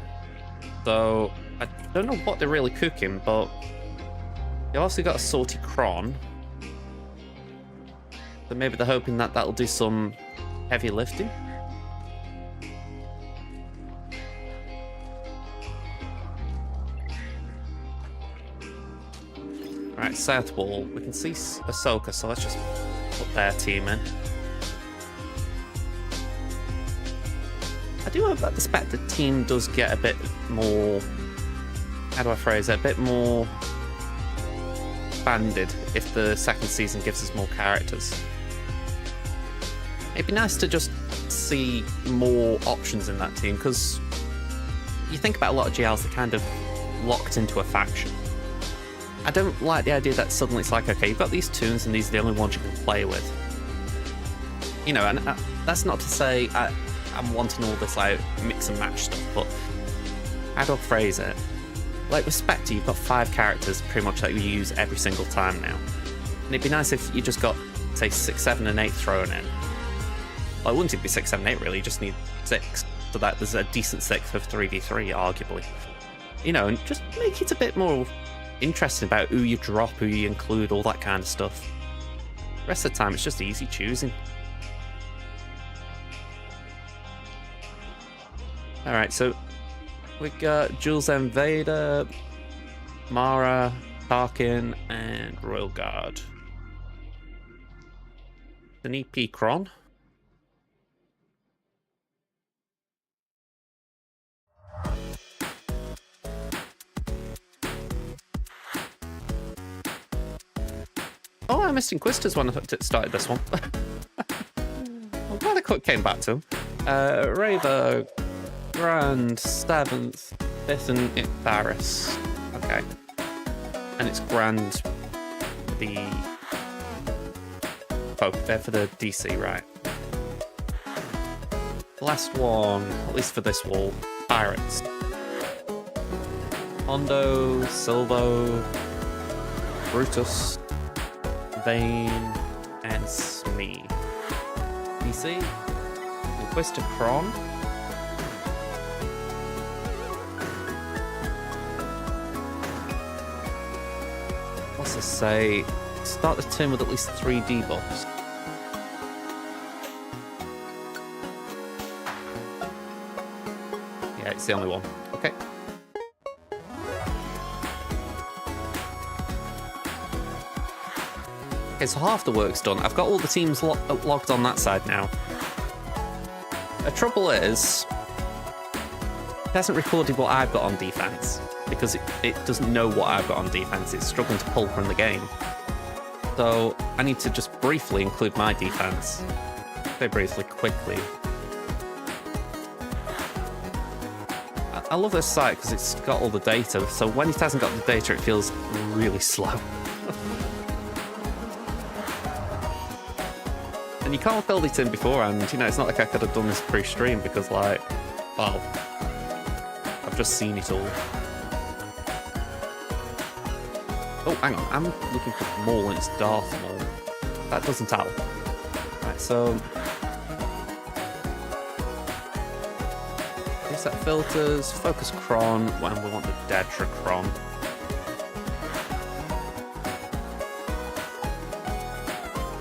So, I don't know what they're really cooking, but they've also got a Sortie Cron. So maybe they're hoping that that'll do some heavy lifting. Right, South Wall. We can see Ahsoka, so let's just put their team in. I do hope that the team does get a bit more, how do I phrase it, a bit more banded if the second season gives us more characters. It'd be nice to just see more options in that team, because you think about a lot of GLs that kind of locked into a faction. I don't like the idea that suddenly it's like, okay, you've got these toons and these are the only ones you can play with. You know, and that's not to say I'm wanting all this like mix and match stuff, but how do I phrase it? Like with Spectre, you've got 5 characters pretty much that you use every single time now. And it'd be nice if you just got, say, 6, 7, and 8 thrown in. Well, it wouldn't be 6, 7, 8 really, you just need 6, so that there's a decent 6 of 3v3, arguably. You know, and just make it a bit more interesting about who you drop, who you include, all that kind of stuff. The rest of the time, it's just easy choosing. Alright, so we got Jules M. Vader, Mara, Tarkin, and Royal Guard. An EP Cron. Oh, I missed Inquisitors when I started this one. I'm glad I came back to him. Raver, Grand, 7th, 5th, and Barris. Okay. And it's Grand for the DC, right? Last one, at least for this wall, Pirates. Hondo, Silvo, Brutus, Vane, and Smee. DC, Inquisitor Cron. What's this say? Start the turn with at least 3 debuffs. Yeah, it's the only one. Okay. Okay, so half the work's done. I've got all the teams logged on that side now. The trouble is, it hasn't recorded what I've got on defense, because it doesn't know what I've got on defense. It's struggling to pull from the game. So I need to just briefly include my defense. Very briefly, quickly. I love this site because it's got all the data, so when it hasn't got the data, it feels really slow. And you can't build it in beforehand, you know, it's not like I could have done this pre-stream because, like, well, I've just seen it all. Oh, hang on, I'm looking for Maul and it's Darth Maul. That doesn't help. Right, so reset filters, focus Cron, when we want the Dedra Cron.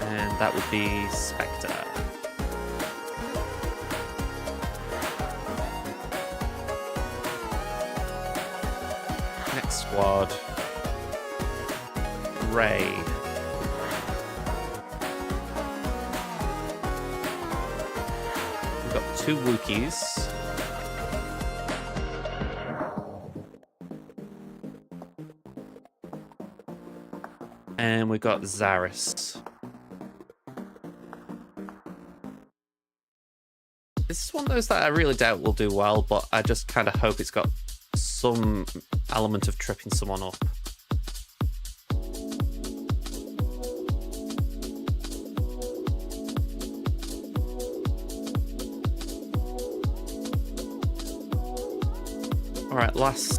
And that would be Spectre. Next squad. Ray. We've got 2 Wookiees. And we've got Zaris. This is one of those that I really doubt will do well, but I just kind of hope it's got some element of tripping someone up. Alright, last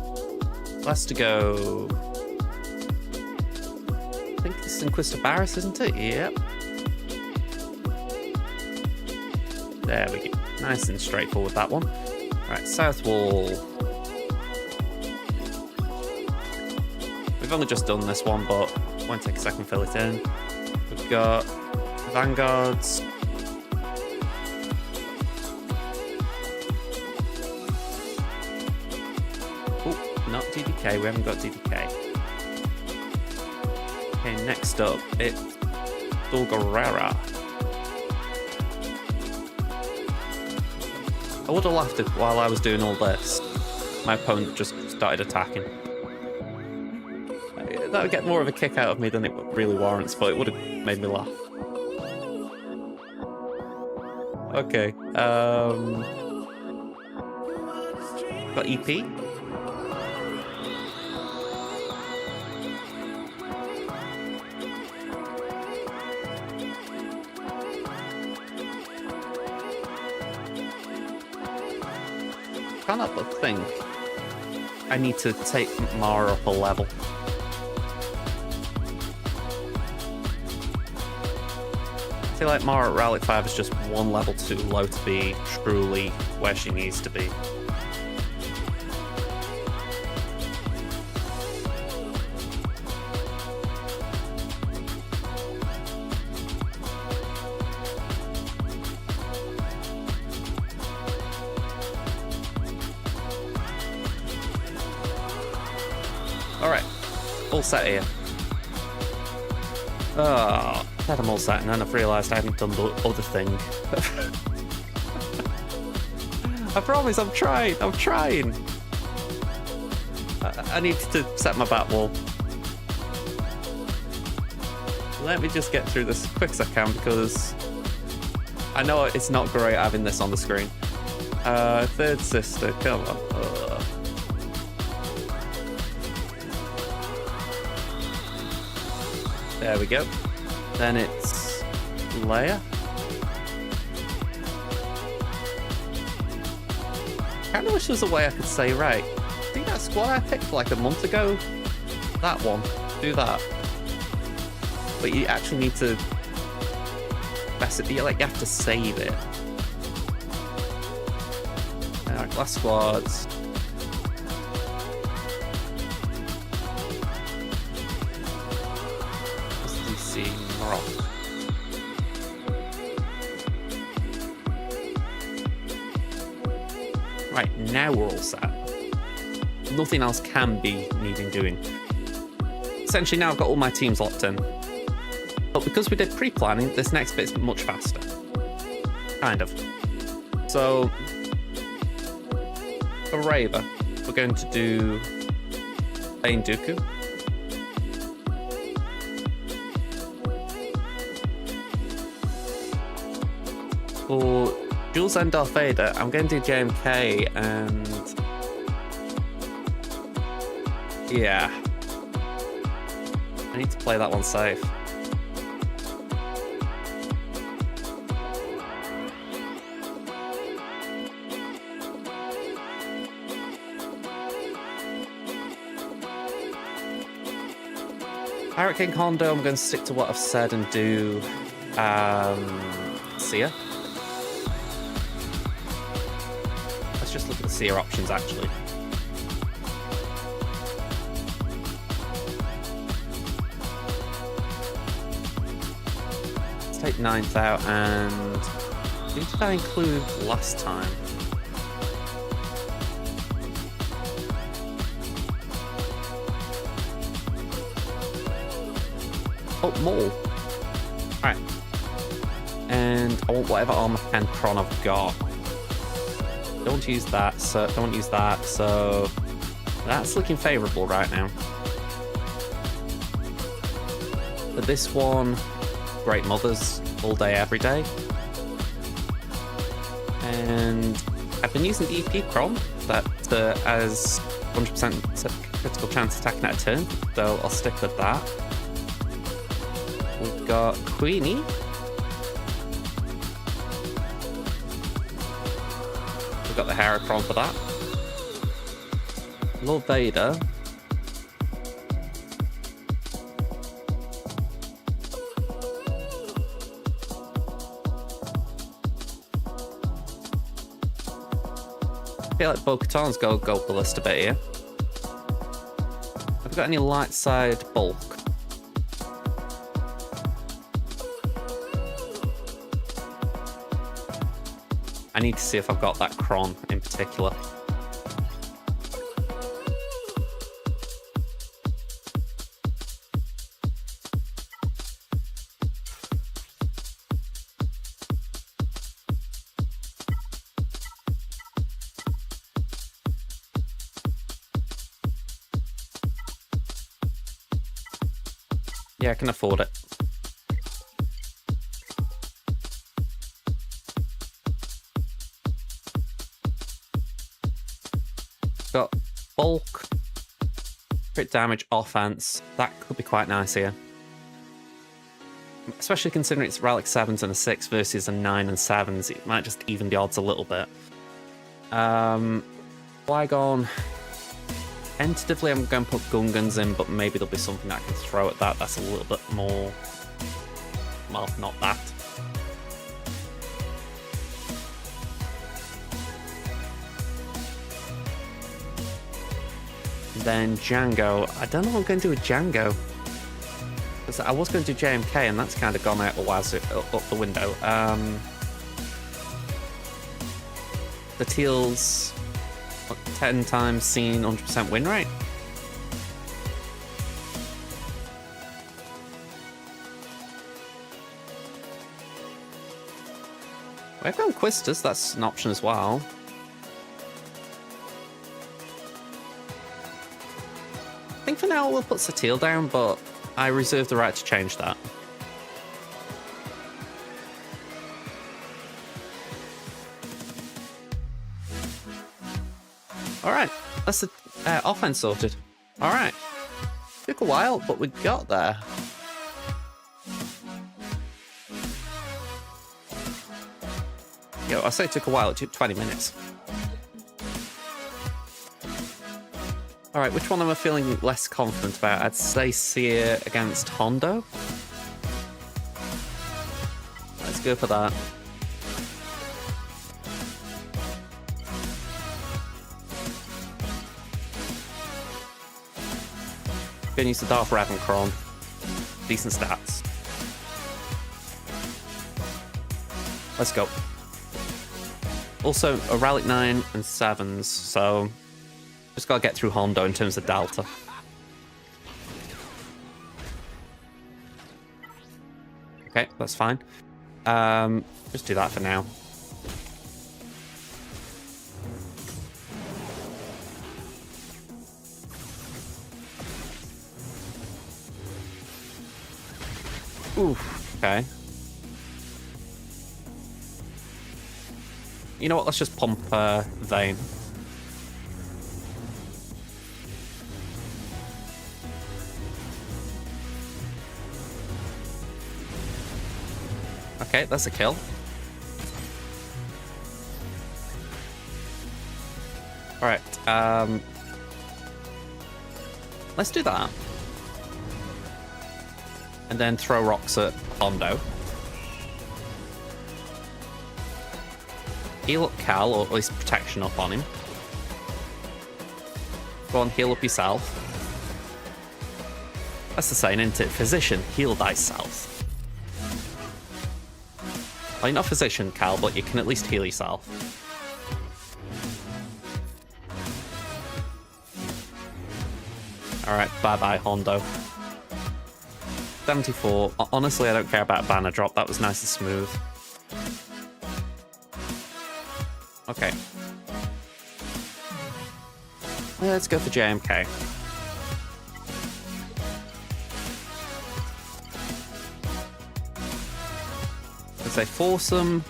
to go. I think this is Inquisitor Barris, isn't it? Yep. There we go. Nice and straightforward, that one. Right, south wall. We've only just done this one, but won't take a second to fill it in. We've got vanguards. Oh, not DDK. We haven't got DDK. Okay, next up, it's Dulgarera. I would have laughed if while I was doing all this, my opponent just started attacking. That would get more of a kick out of me than it really warrants, but it would have made me laugh. Okay, got EP. Can't help but think I need to take Mara up a level. I feel like Mara at Relic 5 is just one level too low to be truly where she needs to be. Alright, all set here. Oh, I had them all set and then I've realised I haven't done the other thing. I promise, I'm trying. I need to set my bat wall. Let me just get through this as quick as I can because I know it's not great having this on the screen. Third sister, come on. There we go. Then it's Leia. I kind of wish there was a way I could say, right, I think that squad I picked like a month ago, that one, do that. But you actually need to mess it, you have to save it. Alright, last squads. Right, now we're all set. Nothing else can be needing doing. Essentially now I've got all my teams locked in. But because we did pre-planning, this next bit's much faster. Kind of. So, for Reva, we're going to do Bane Dooku. For Jules and Darth Vader, I'm going to do JMK and... yeah. I need to play that one safe. Pirate King Hondo, I'm going to stick to what I've said and do Seer. Let's just look at the Seer options actually. Let's take 9th out and who did I include last time? Oh, Maul. Alright. And I want whatever armor and Kron I've got. Don't use that, so don't use that, so that's looking favourable right now. But this one, Great Mothers all day, every day. And I've been using the EP Kron that has 100% critical chance attacking at a turn, so I'll stick with that. We've got Queenie. We've got the Heracron for that. Lord Vader. I feel like Bo-Katan's go ballista a bit here. Have we got any light side bulk? I need to see if I've got that Kron in particular. Yeah, I can afford it. Got bulk, crit damage, offense. That could be quite nice here. Especially considering it's Relic 7s and a 6 versus a 9 and 7s. It might just even the odds a little bit. Qui-Gon. Tentatively, I'm going to put Gungans in, but maybe there'll be something I can throw at that that's a little bit more... Well, not that. Then Jango. I don't know what I'm going to do with Jango. Because I was going to do JMK, and that's kind of gone out the wazoo, up the window. The Teals... 10 times seen 100% win rate. We've got Quistas, that's an option as well. I think for now we'll put Satele down, but I reserve the right to change that. Alright, that's the offense sorted. Alright. Took a while, but we got there. Yo, I say it took a while, it took 20 minutes. Alright, which one am I feeling less confident about? I'd say Seer against Hondo. Let's go for that. Gonna use the Darth Revan Kron. Decent stats. Let's go. Also, a Relic 9 and 7s, so just gotta get through Hondo in terms of Delta. Okay, that's fine. Just do that for now. Oof, okay. You know what, let's just pump Vane. Okay, that's a kill. Alright, let's do that. And then throw rocks at Hondo. Heal up Cal, or at least protection up on him. Go on, heal up yourself. That's the saying, isn't it? Physician, heal thyself. Well, you're not a physician, Cal, but you can at least heal yourself. Alright, bye-bye, Hondo. 74. Honestly, I don't care about a banner drop. That was nice and smooth. Okay. Let's go for JMK. Let's say foursome.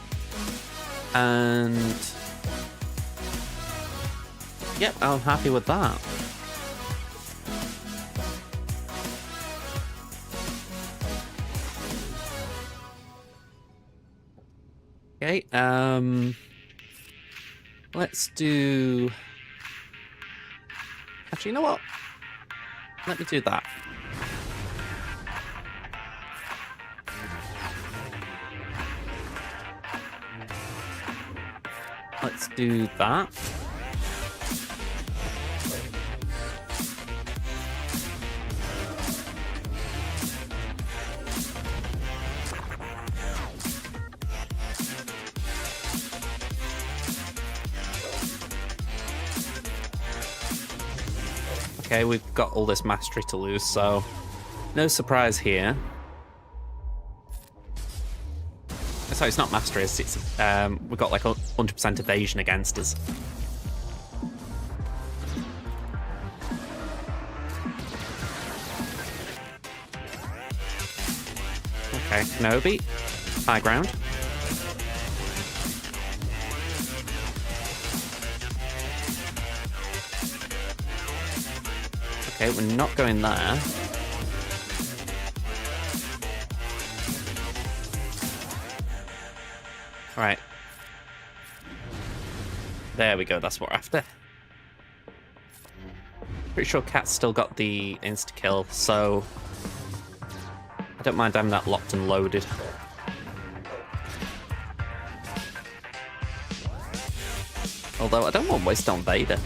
And... Yep, I'm happy with that. Okay, let's do... Actually, you know what? Let me do that. Let's do that. Okay, we've got all this mastery to lose, so no surprise here. Sorry, it's not mastery, it's we've got like 100% evasion against us. Okay, Kenobi, high ground. Okay, we're not going there. Alright. There we go, that's what we're after. Pretty sure Cat's still got the insta-kill, so I don't mind having that locked and loaded. Although I don't want to waste on Vader.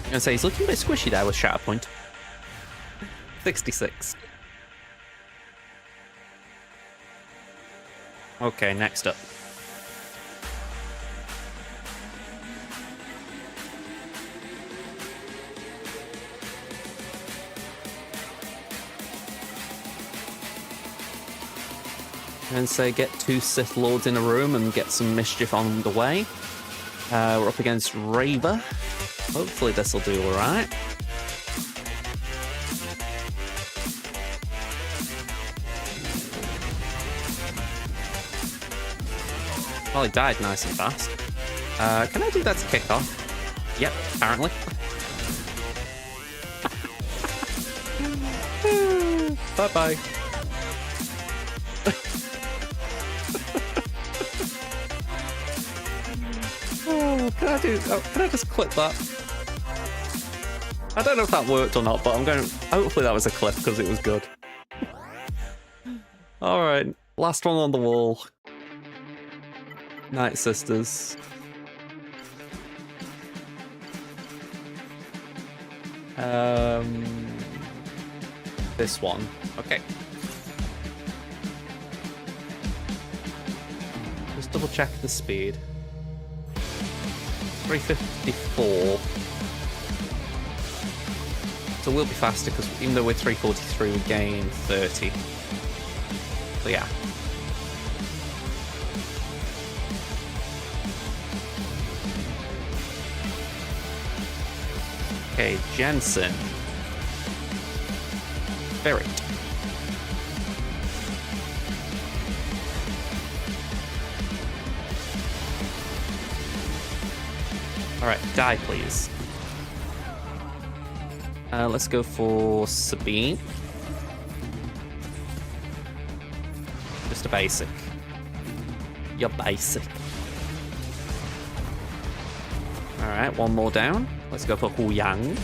I was gonna say, he's looking a bit squishy there with Shatterpoint. 66. Okay, next up. And say get 2 Sith Lords in a room and get some mischief on the way. We're up against Raver. Hopefully this will do alright. Well, he died nice and fast. Can I do that to kick off? Yep, apparently. Bye-bye. Can I just clip that? I don't know if that worked or not, but hopefully that was a clip because it was good. Alright, last one on the wall. Night Sisters. This one. Okay. Just double check the speed. 354. So we'll be faster because even though we're 343, we gain 30. So yeah. Okay, Jensen. Ferret. Alright, die please. Let's go for Sabine. Just a basic. You're basic. Alright, one more down. Let's go for Hu Yang.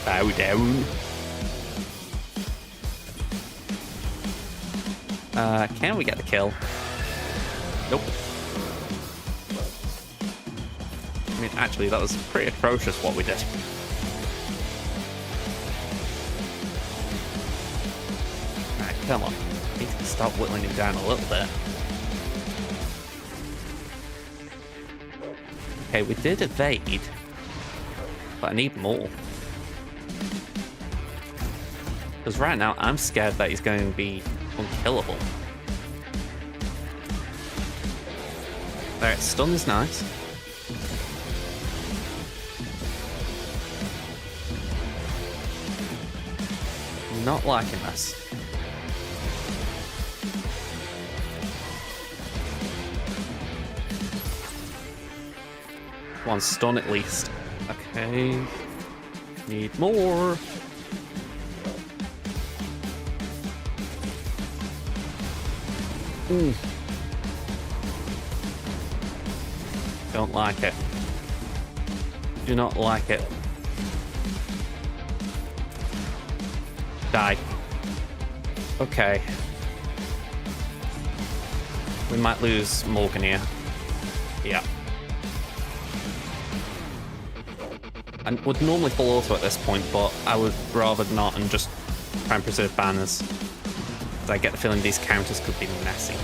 Bow down. Can we get the kill? Nope. I mean, actually, that was pretty atrocious what we did. Alright, come on. I need to start whittling him down a little bit. Okay, we did evade, but I need more. Because right now, I'm scared that he's going to be unkillable. Alright, stun is nice. Not liking this. One stun at least. Okay. Need more. Don't like it. Do not like it. Die. Okay. We might lose Morgan here. Yeah. I would normally full auto at this point, but I would rather not and just try and preserve banners. I get the feeling these counters could be messy.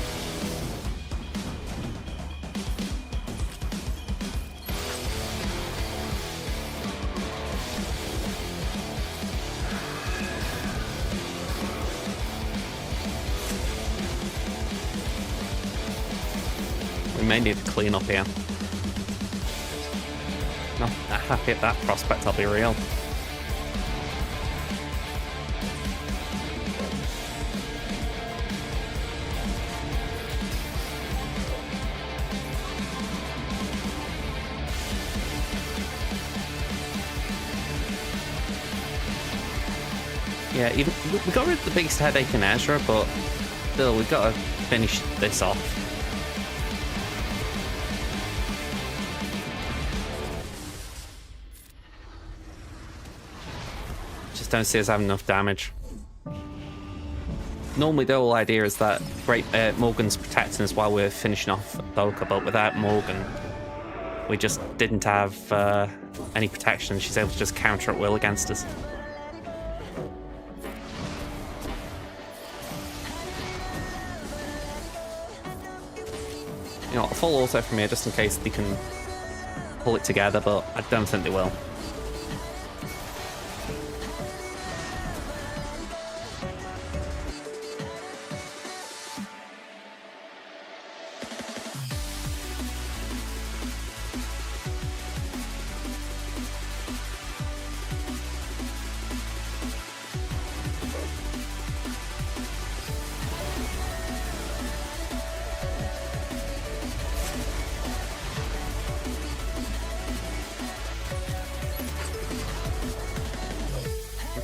We may need to clean up here. Not happy at that prospect, I'll be real. Yeah, even we got rid of the biggest headache in Ezra, but still, we've got to finish this off. Just don't see us having enough damage. Normally, the whole idea is that Morgan's protecting us while we're finishing off Boca, but without Morgan, we just didn't have any protection. She's able to just counter at will against us. You know, a full auto from here just in case they can pull it together, but I don't think they will.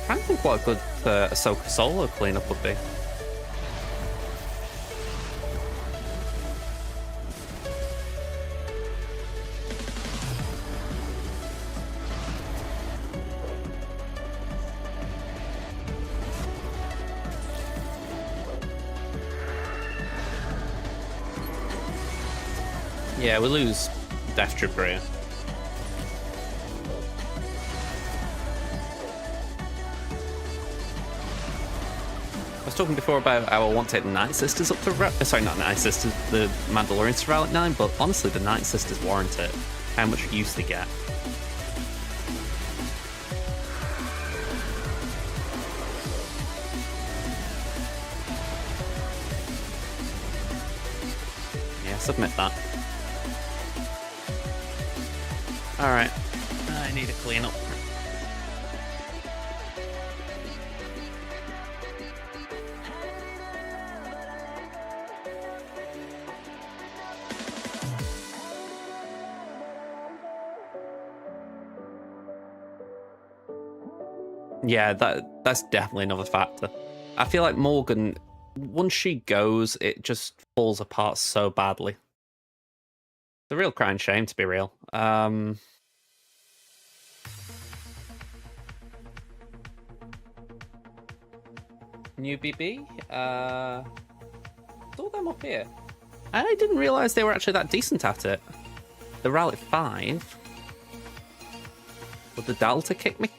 I think what a good Ahsoka solo cleanup would be. Yeah, we lose Death Trooper here. I was talking before about how I want to take the Night Sisters up to sorry, not Night Sisters, the Mandalorians to Relic 9, but honestly, the Night Sisters warrant it. How much use they get. Yeah, submit that. Alright, I need a clean up. Yeah, that's definitely another factor. I feel like Morgan, once she goes, it just falls apart so badly. It's a real crying shame, to be real. New BB? Saw them up here. I didn't realise they were actually that decent at it. The Relic 5. Would the Delta kick me?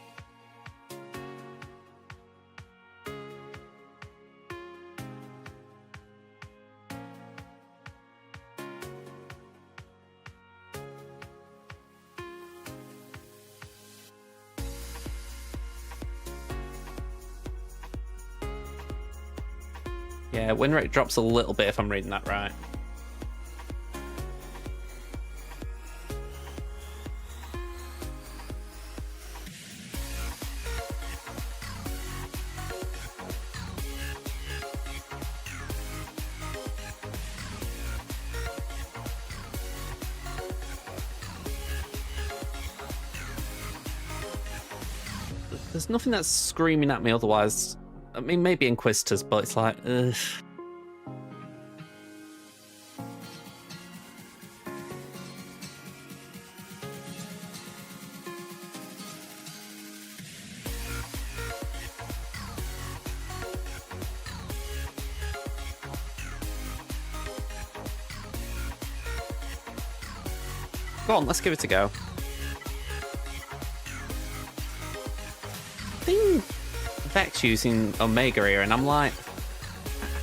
Yeah, win rate drops a little bit if I'm reading that right. There's nothing that's screaming at me otherwise. I mean, maybe Inquisitors, but it's like, ugh. Go on, let's give it a go. I think Vex using Omega here, and I'm like,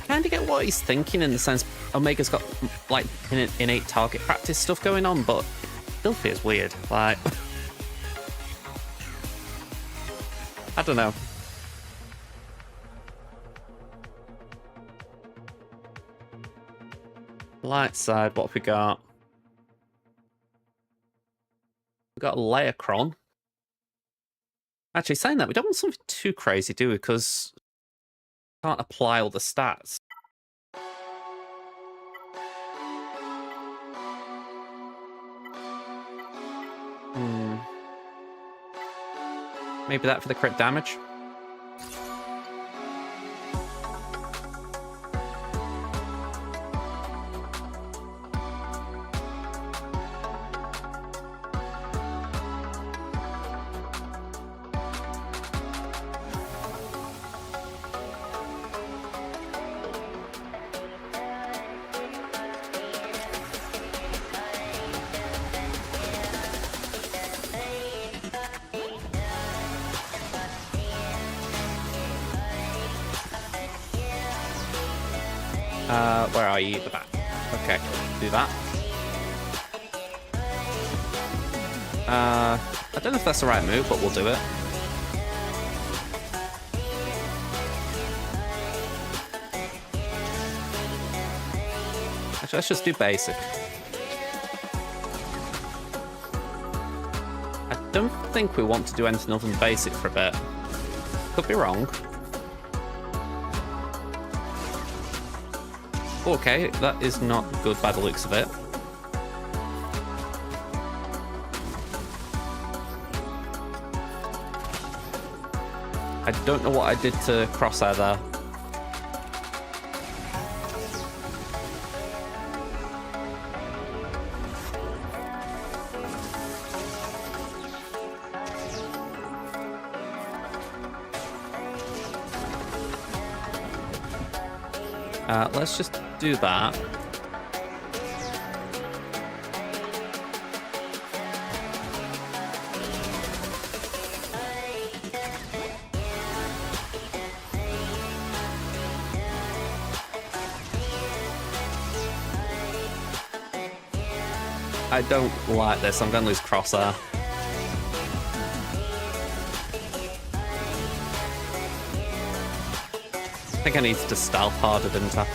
I kind of get what he's thinking in the sense Omega's got like innate target practice stuff going on, but it still feels weird. Like, I don't know. Light side, what have we got? We've got Laerchron. Actually, saying that, we don't want something too crazy, do we? Because we can't apply all the stats. Maybe that for the crit damage. Where are you? The back. Okay, do that. I don't know if that's the right move, but we'll do it. Actually, let's just do basic. I don't think we want to do anything other than basic for a bit. Could be wrong. Okay, that is not good by the looks of it. I don't know what I did to Crosshair there. Let's just do that. I don't like this. I'm going to lose Crosshair. I think I need to stealth harder, didn't I?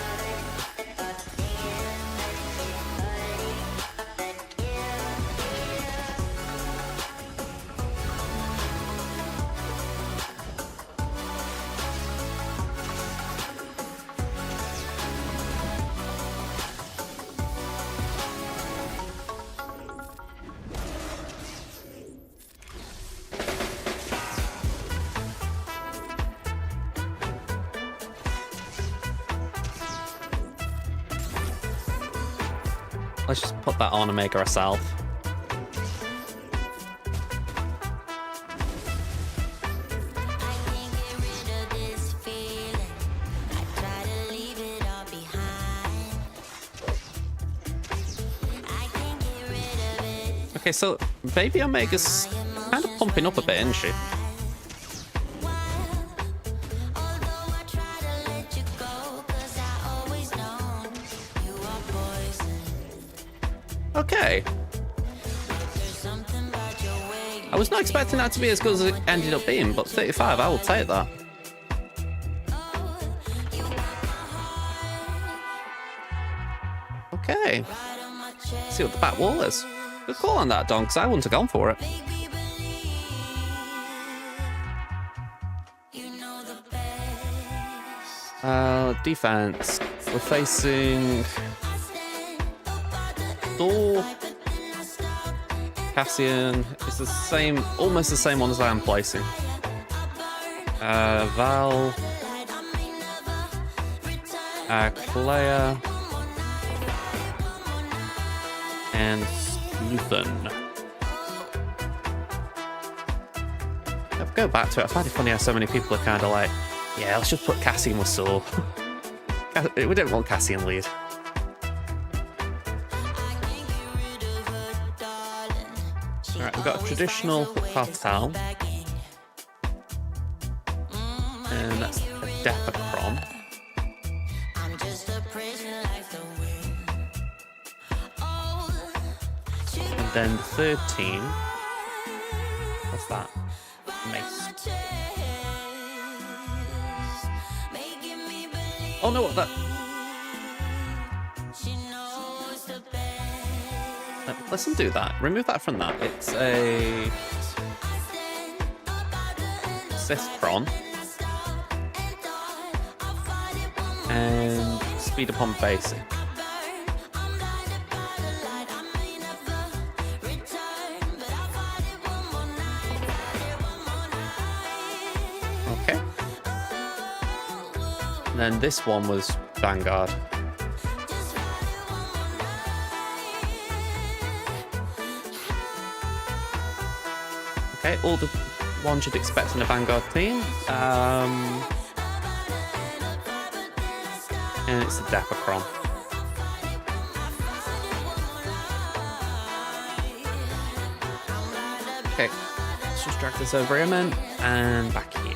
Let's just put that on and make her herself. Okay, so Baby Omega's kind of pumping up a bit, isn't she? Okay. I was not expecting that to be as good as it ended up being, but 35, I will take that. Okay. Let's see what the back wall is. Good call on that, Don, because I wouldn't have gone for it. Defense. We're facing Thor, Cassian. It's the same, almost the same one as I am placing. Val, Clea, and Sluthen. I'll go back to it. I find it funny how so many people are kind of like, yeah, let's just put Cassian with Saul. We don't want Cassian lead. Alright, we've got a traditional cartel. And that's a Depacron. And then 13. What's that? Mace. Oh no, what that? Let's undo that. Remove that from that. It's a Sithcron. And speed upon basic. Okay. And then this one was Vanguard. Okay, all the ones you'd expect in a Vanguard team. And it's the Depacron. Okay, let's just drag this over here, man, and back here.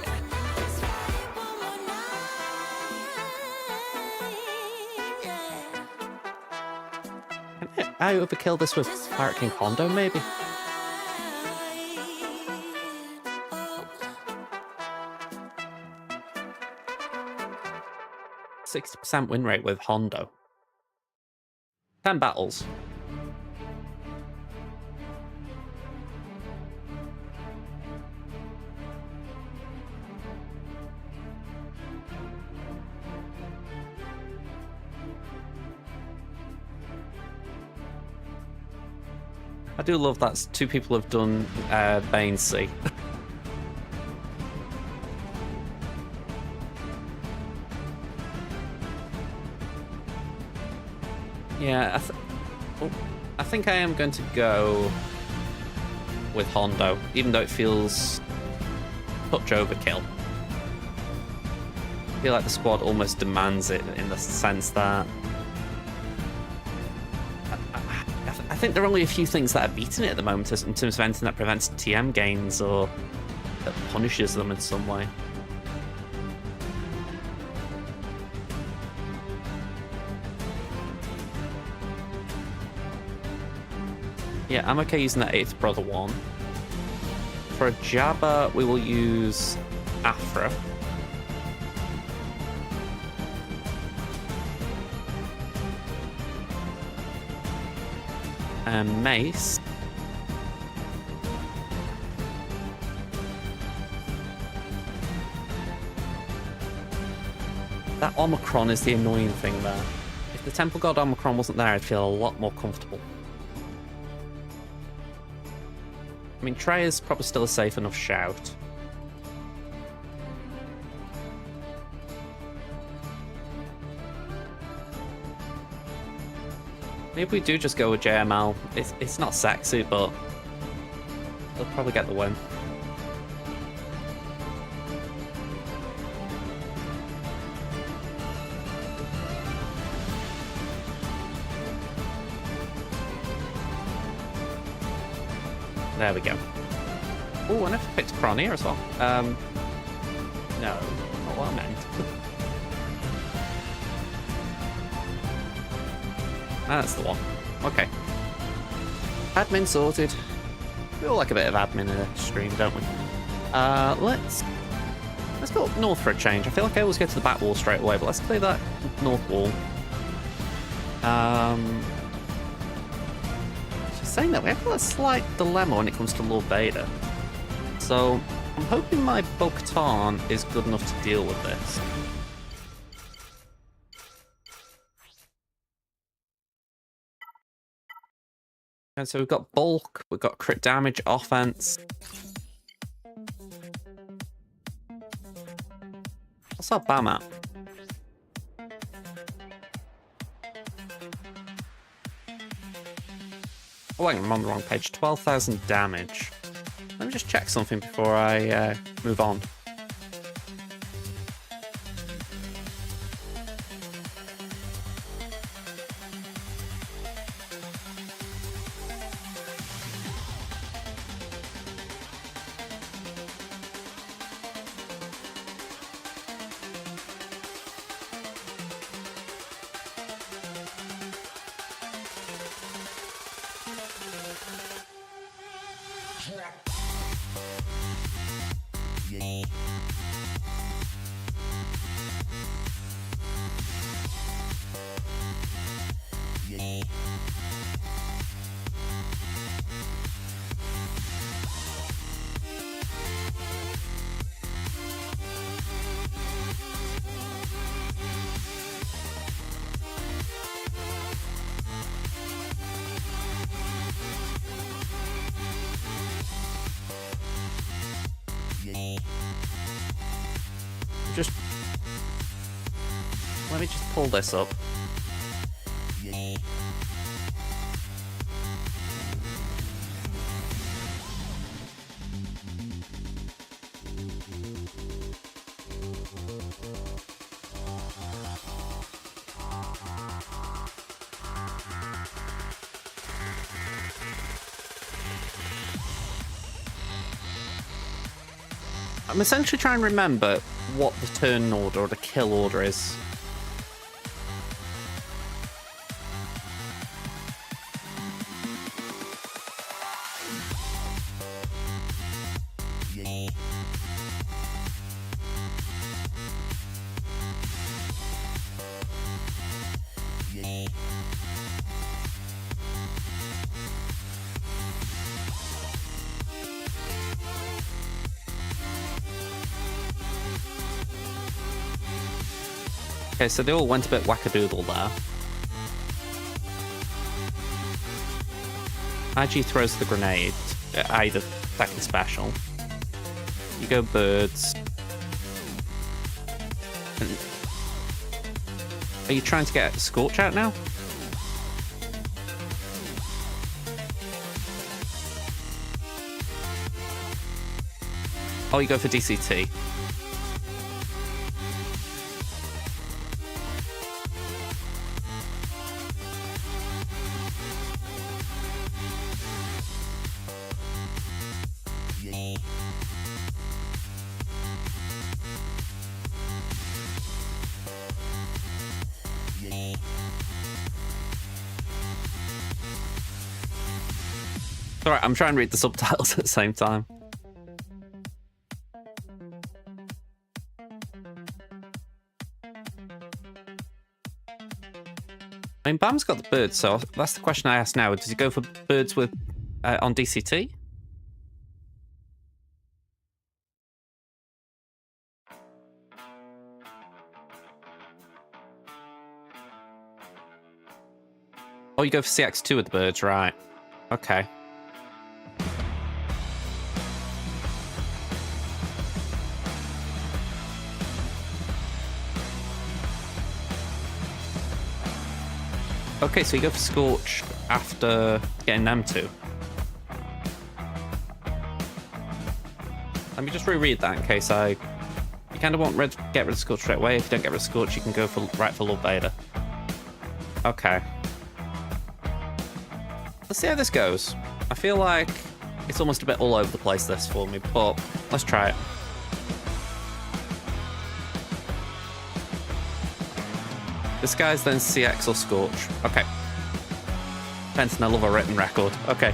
Can I overkill this with Pirate King Hondo, maybe? %60 win rate with Hondo. 10 battles. I do love that two people have done Bane C. Yeah, I think I am going to go with Hondo, even though it feels touch overkill. I feel like the squad almost demands it in the sense that I think there are only a few things that are beating it at the moment in terms of anything that prevents TM gains or that punishes them in some way. Yeah, I'm okay using that 8th Brother one. For a Jabba, we will use Afra. And Mace. That Omicron is the annoying thing there. If the Temple God Omicron wasn't there, I'd feel a lot more comfortable. I mean, Trey is probably still a safe enough shout. Maybe we do just go with JML. It's not sexy, but they'll probably get the win. There we go. Oh, and I've picked Prawn here as well. No, not what I meant. That's the one. Okay. Admin sorted. We all like a bit of admin in a stream, don't we? Let's go up north for a change. I feel like I always go to the back wall straight away, but let's clear that north wall. Saying that, we have got a slight dilemma when it comes to Lord Vader. So, I'm hoping my Bo-Katan is good enough to deal with this. And so we've got bulk, we've got crit damage, offense. What's our BAM at? Oh wait, I'm on the wrong page. 12,000 damage. Let me just check something before I move on. Just let me just pull this up. I'm essentially trying to remember what the turn order or the kill order is. Okay, so they all went a bit wackadoodle there. IG throws the grenade, either second special. You go birds. And are you trying to get Scorch out now? Oh, you go for DCT. Alright, I'm trying to read the subtitles at the same time. I mean, Bam's got the birds, so that's the question I ask now. Does he go for birds with on DCT? Oh, you go for CX2 with the birds, right. Okay. Okay, so you go for Scorch after getting them two. Let me just reread that in case you kind of want get rid of Scorch straight away. If you don't get rid of Scorch, you can go for right for Lord Vader. Okay. Let's see how this goes. I feel like it's almost a bit all over the place this for me, but let's try it. This guy's then CX or Scorch. Okay. Depends, I love a written record. Okay.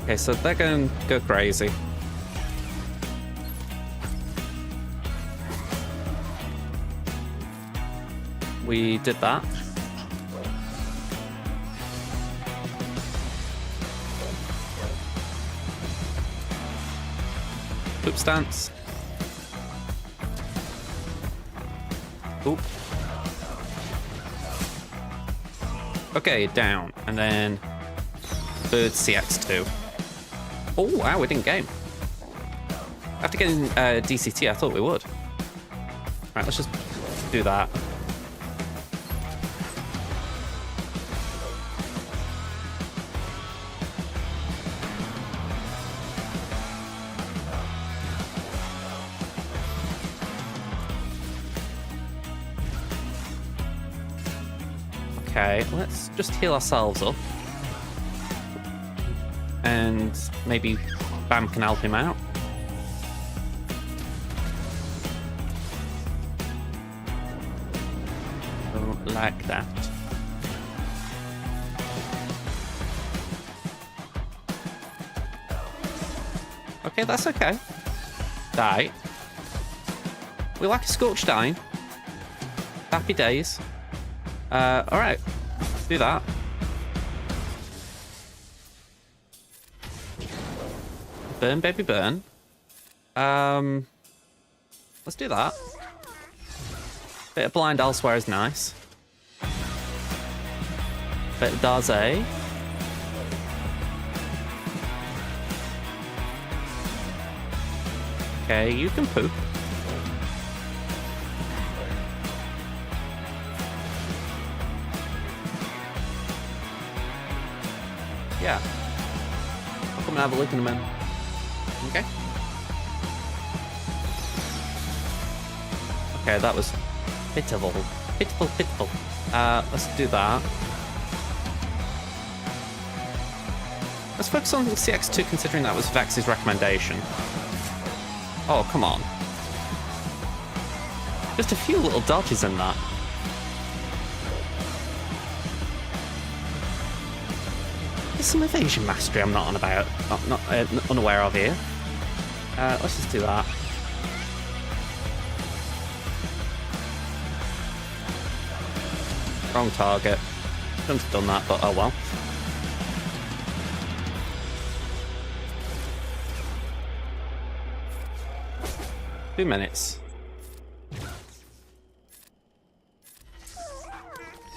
Okay, so they're going to go crazy. We did that. Poop stance. Oop. Okay, down. And then delivered CX2. Oh, wow, we didn't game. After getting DCT, I thought we would. Right, let's just do that. Okay, let's just heal ourselves up. And maybe Bam can help him out. Like that. Okay, that's okay. Die. We like a Scorched Iron. Happy days. Alright. Do that. Burn, baby, burn. Let's do that. Bit of blind elsewhere is nice. Bit of Daze. Okay, you can poop. Yeah. I'll come and have a look in a minute. Okay. Okay, that was pitiful. Pitiful, pitiful. Let's do that. Let's focus on CX2 considering that was Vex's recommendation. Oh, come on. Just a few little dodges in that. There's some evasion mastery I'm not on about, not unaware of here. Let's just do that. Wrong target. Shouldn't have done that, but oh well. Two minutes.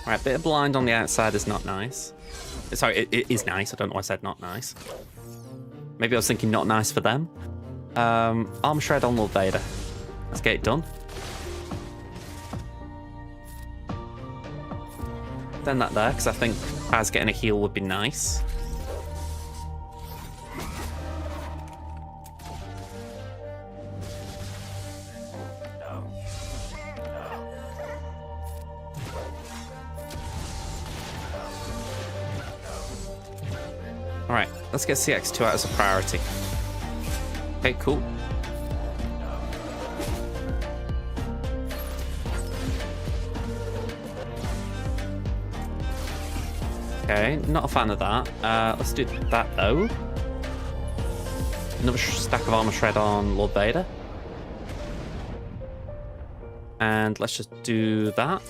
Right, bit of blind on the outside is not nice. Sorry, it is nice. I don't know why I said not nice. Maybe I was thinking not nice for them. Arm Shred on Lord Vader. Let's get it done. Then that there, because I think Baz getting a heal would be nice. Alright, let's get CX2 out as a priority. Okay, cool. Okay, not a fan of that. Let's do that though. Another stack of armor shred on Lord Vader. And let's just do that.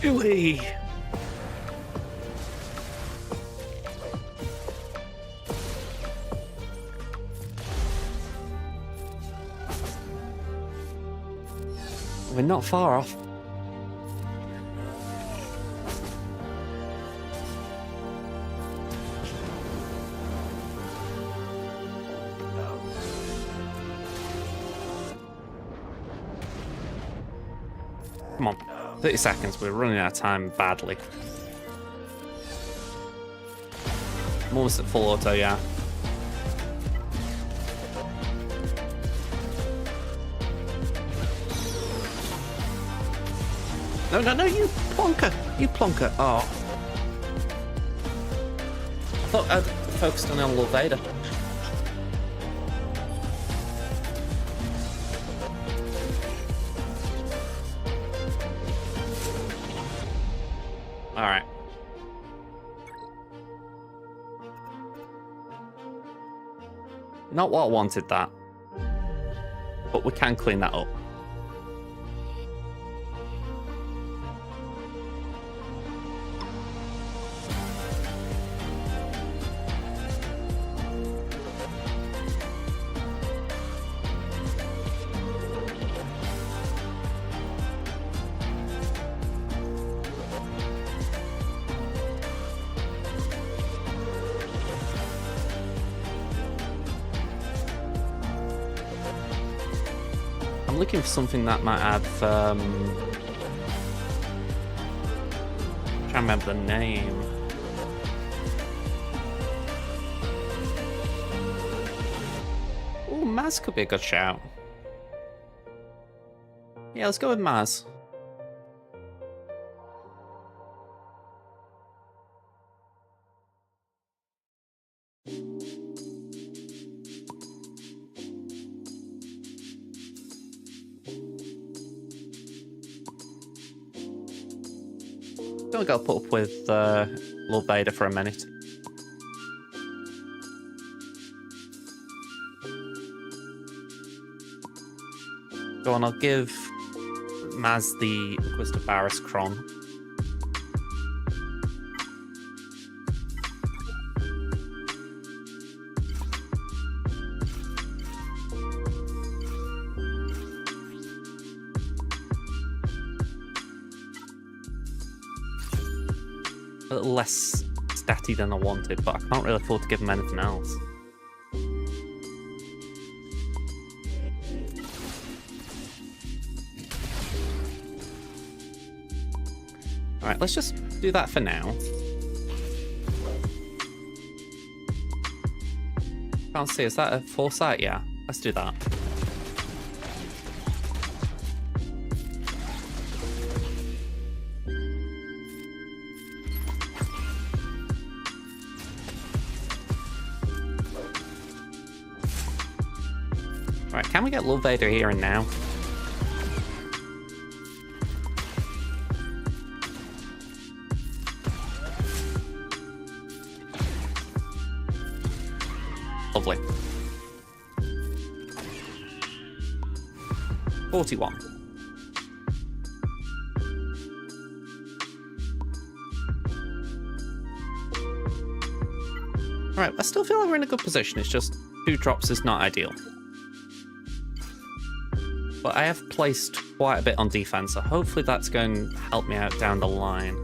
Yui! We're not far off. Come on, 30 seconds, we're running out of time badly. I'm almost at full auto, yeah. No, no, no, you plonker! You plonker! Oh. I thought I'd focused on Lord Vader. Alright. Not what I wanted, that. But we can clean that up. looking for something that might have, trying to remember the name. Oh, Maz could be a good shout. Yeah, let's go with Maz. Don't gotta put up with Lord Vader for a minute. Go on, I'll give Maz the Inquisitor Barriss Kron. A little less statty than I wanted, but I can't really afford to give him anything else. Alright, let's just do that for now. Can't see, is that a foresight? Yeah, let's do that. Right, can we get Lord Vader here and now? Lovely. 41. Alright, I still feel like we're in a good position. It's just 2 drops is not ideal. But I have placed quite a bit on defense, so hopefully that's going to help me out down the line.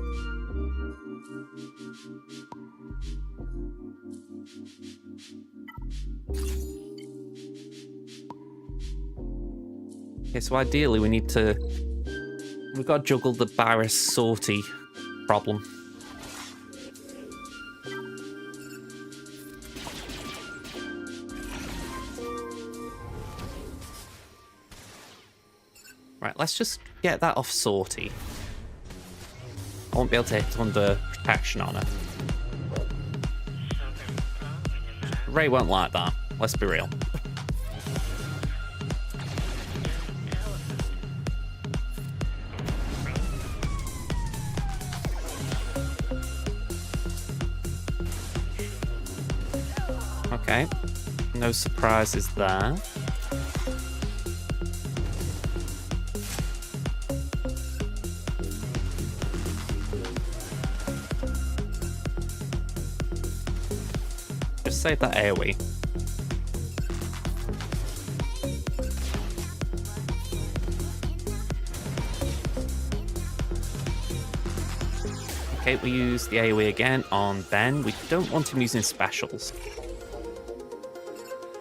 Okay, so ideally we've got to juggle the Barriss Sortie problem. Right, let's just get that off Sortie. I won't be able to hit under protection on her. Rey won't like that, let's be real. Okay, no surprises there. Just save that AoE. Okay, we use the AoE again on Ben. We don't want him using specials.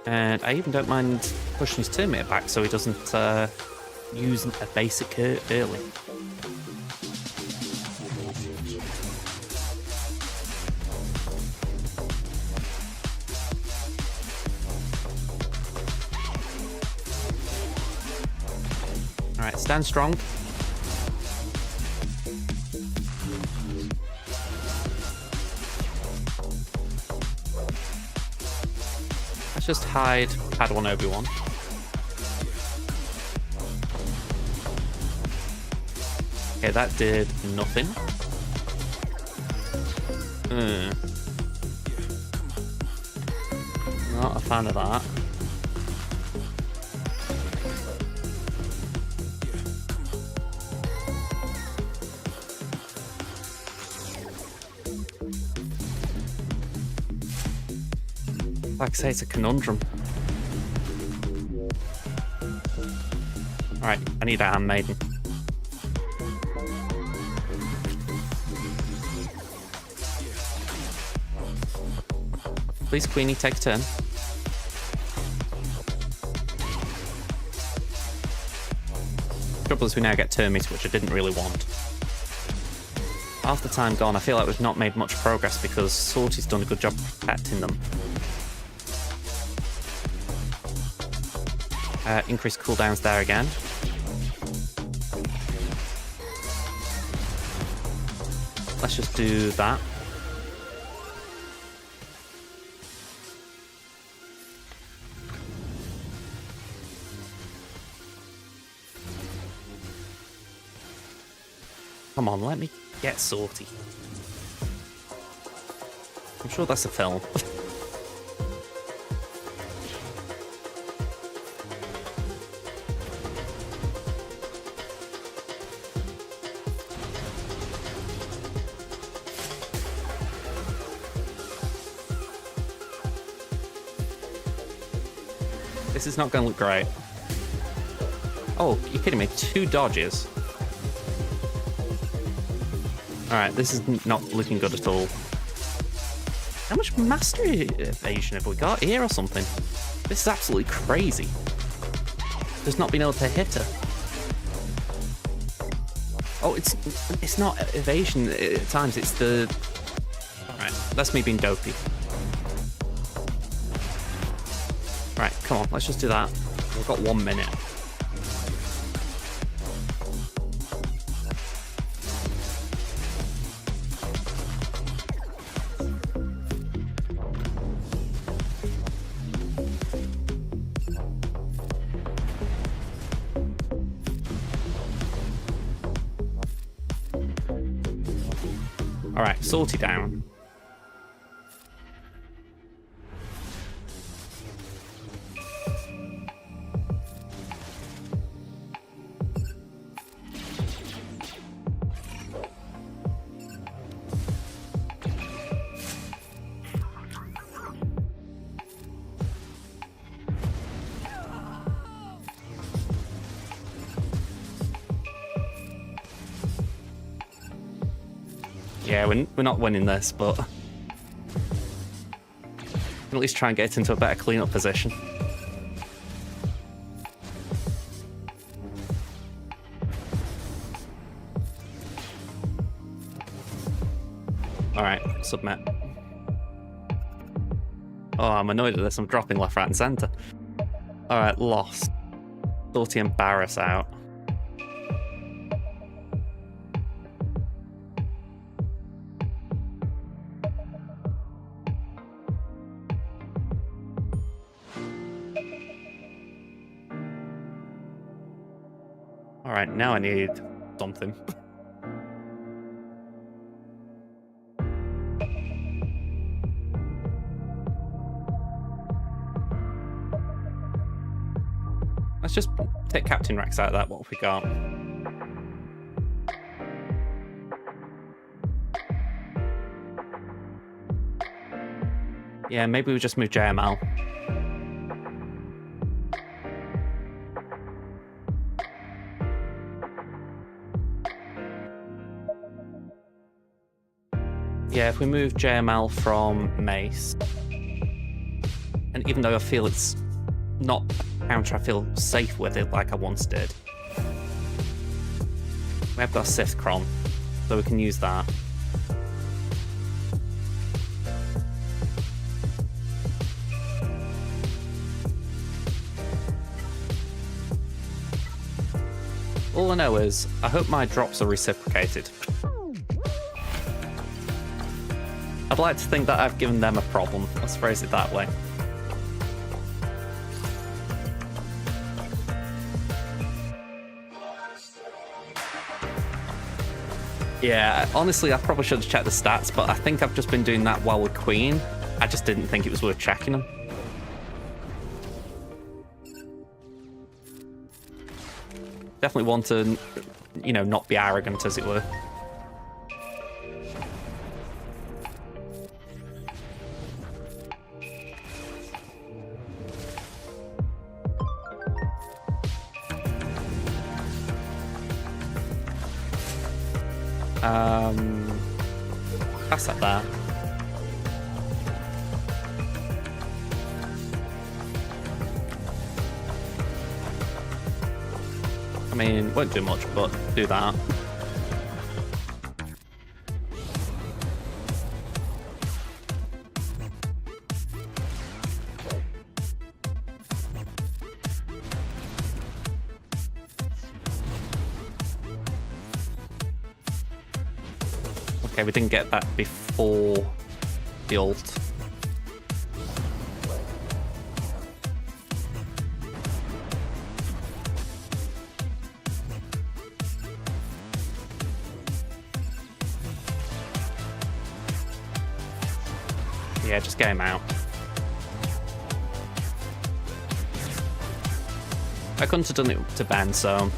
And I even don't mind pushing his turn meter back so he doesn't use a basic early. Alright, stand strong. Just hide Padawan Obi-Wan. Okay, that did nothing. Not a fan of that. Like I say, it's a conundrum. Alright, I need a handmaiden. Please, Queenie, take a turn. trouble is we now get Termies, which I didn't really want. Half the time gone, I feel like we've not made much progress because Salty's done a good job protecting them. Increased cooldowns there again. Let's just do that. Come on, let me get Salty. I'm sure that's a film. This is not going to look great. Oh, you're kidding me. 2 dodges. Alright, this is not looking good at all. How much mastery evasion have we got here or something? This is absolutely crazy. Just not being able to hit her. Oh, it's not evasion at times, it's the... Alright, that's me being dopey. Right, come on, let's just do that. We've got 1 minute. Alright, Salty down. Yeah, we're not winning this, but at least try and get into a better cleanup position. Alright, submit. Oh, I'm annoyed at this. I'm dropping left, right, and centre. Alright, lost. Salty and Barris out. Alright, now I need something. Let's just take Captain Rex out of that, what have we got? Yeah, maybe we just move JML. Yeah, if we move JML from Mace, and even though I feel it's not a counter I feel safe with it like I once did, we have got a Sith Cron, so we can use that. All I know is, I hope my drops are reciprocated. I'd like to think that I've given them a problem. Let's phrase it that way. Yeah, honestly, I probably should have checked the stats, but I think I've just been doing that while with Queen. I just didn't think it was worth checking them. Definitely want to, you know, not be arrogant, as it were. Pass that there. mean, won't do much, but do that. Okay, we didn't get that before the ult. Yeah, just get him out. I couldn't have done it to Ben, so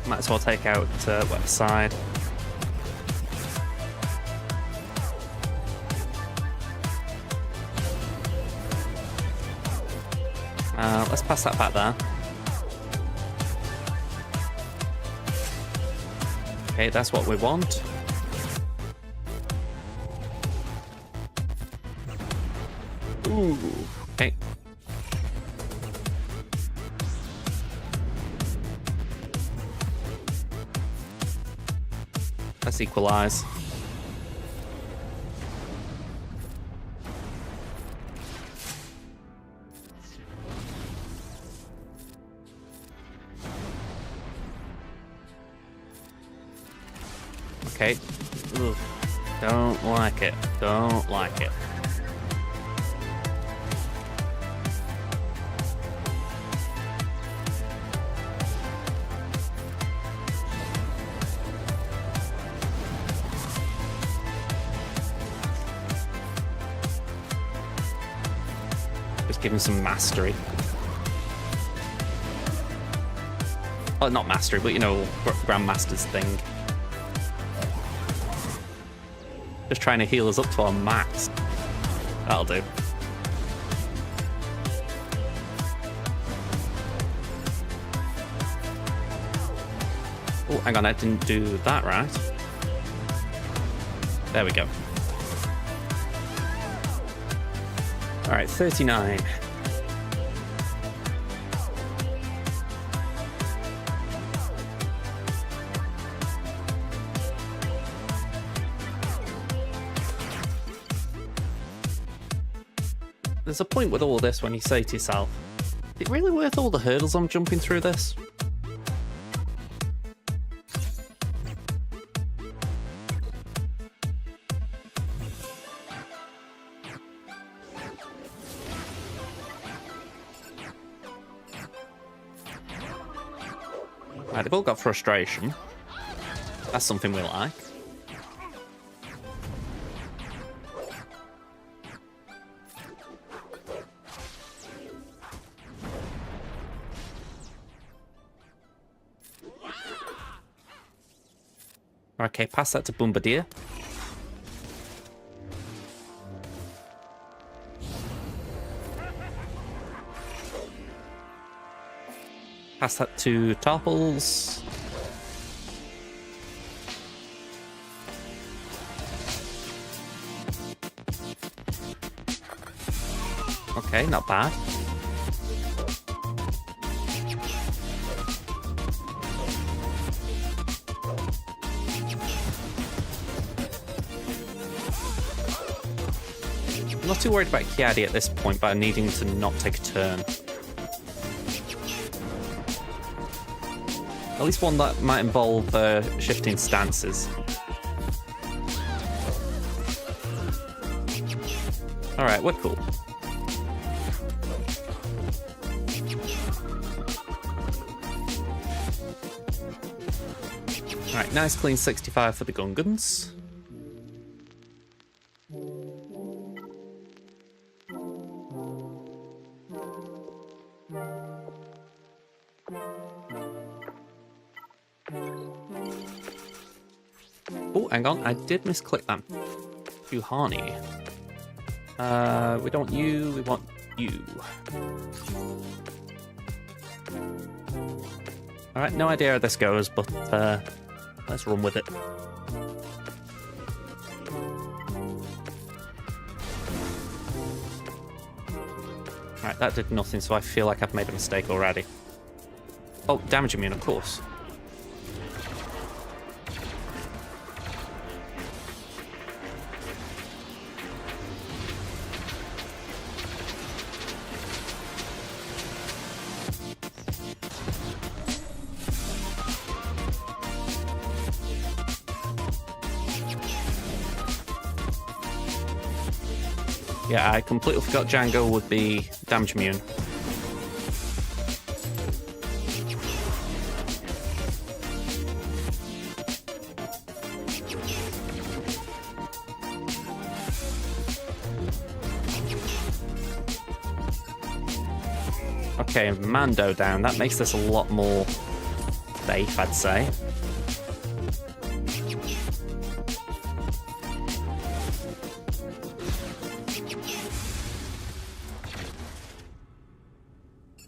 might as well take out whatever side. Let's pass that back there. Okay, that's what we want. Ooh, okay. Let's equalize. Okay. Ugh. Don't like it. Don't like it. Just give him some mastery. Oh, not mastery, but you know, Grandmaster's thing. Just trying to heal us up to our max. That'll do. Oh, hang on, I didn't do that right. There we go. Alright, 39. There's a point with all this when you say to yourself, is it really worth all the hurdles I'm jumping through this? Right, they've all got frustration. That's something we like. Okay, pass that to Bombardier. Pass that to Topples. Okay, not bad. I'm not too worried about Kiadi at this point, but I'm needing to not take a turn. At least one that might involve shifting stances. Alright, we're cool. Alright, nice clean 65 for the Gungans. Oh, hang on, I did misclick that. Juhani. We don't want you, we want you. Alright, no idea how this goes, but let's run with it. Alright, that did nothing, so I feel like I've made a mistake already. Oh, damage immune, of course. Yeah, I completely forgot Django would be damage immune. Okay, Mando down. That makes this a lot more safe, I'd say.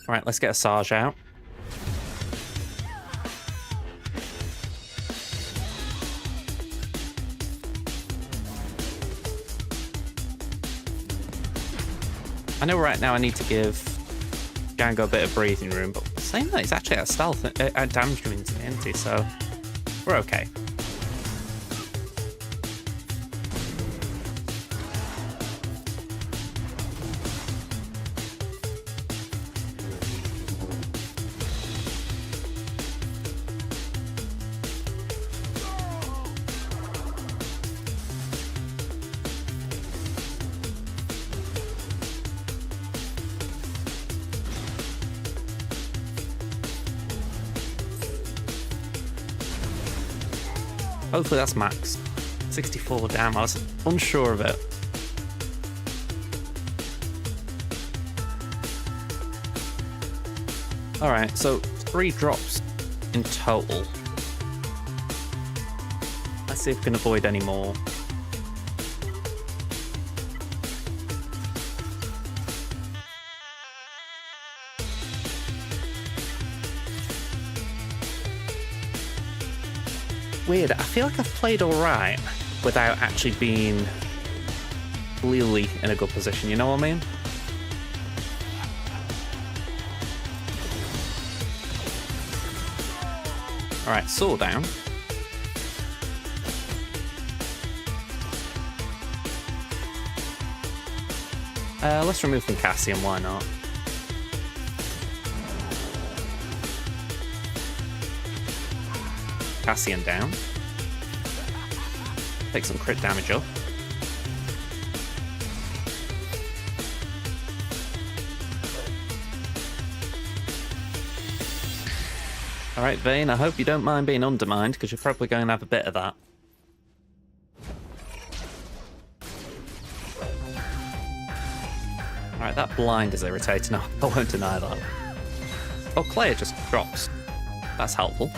Alright, let's get a Sarge out. I know right now I need to give Django a bit of breathing room, but saying that, he's actually at stealth, at damage immunity, so we're okay. Hopefully that's max. 64, damn, I was unsure of it. Alright, so 3 drops in total. Let's see if we can avoid any more. Weird, I feel like I've played alright without actually being clearly in a good position, you know what I mean? Alright, Saw down. Let's remove from Cassian, why not? Cassian down. Take some crit damage up. Alright, Vayne, I hope you don't mind being undermined, because you're probably going to have a bit of that. Alright, that blind is irritating. I won't deny that. Oh, Claire just drops. That's helpful.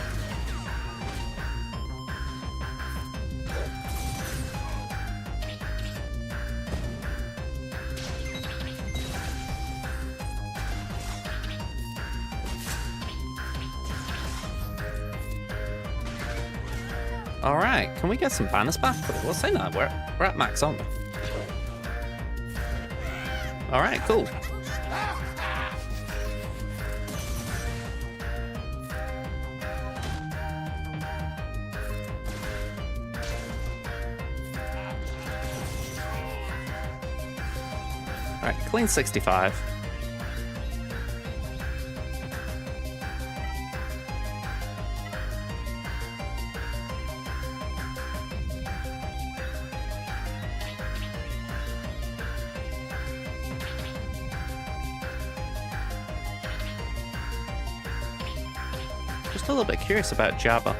Alright, can we get some banners back? We'll say that, we're at max, aren't we? Alright, cool. Alright, clean 65. Just a little bit curious about Jabba.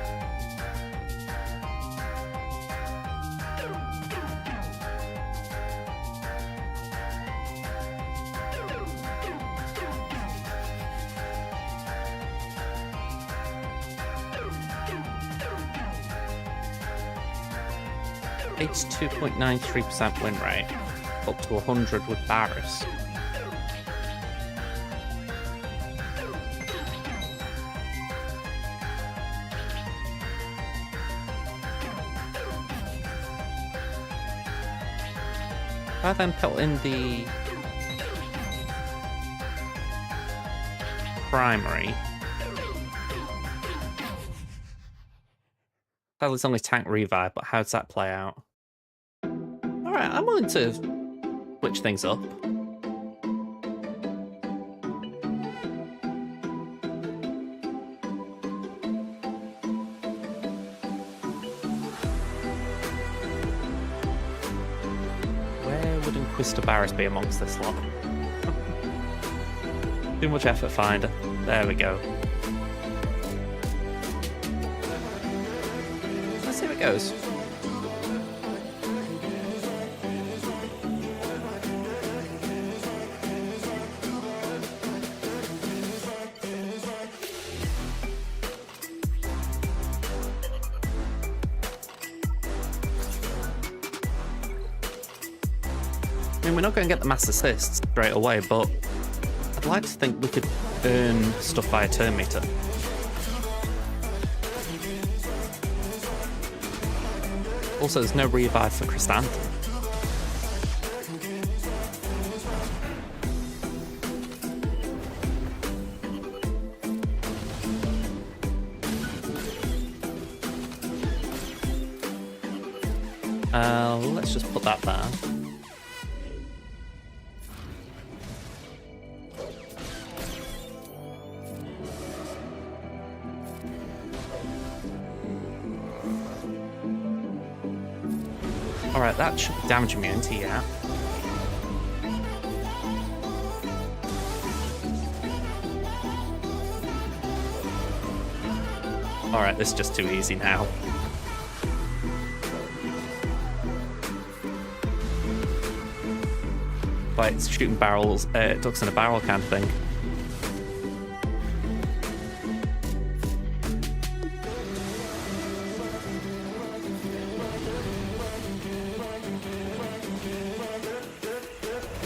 It's 2.93% win rate, up to 100 with Barris. I then put in the primary. Sadly, it's only tank revive, but how does that play out? Alright, I'm willing to switch things up. Where would Inquisitor Barris be amongst this lot? Too much effort finder. There we go. Let's see how it goes. I mean, we're not going to get the mass assists straight away, but I'd like to think we could earn stuff via turn meter. Also, there's no revive for Chrysanthemum. Let's just put that there. Alright, that should be damage immunity, yeah. Alright, this is just too easy now. Like, it's shooting barrels, ducks in a barrel kind of thing.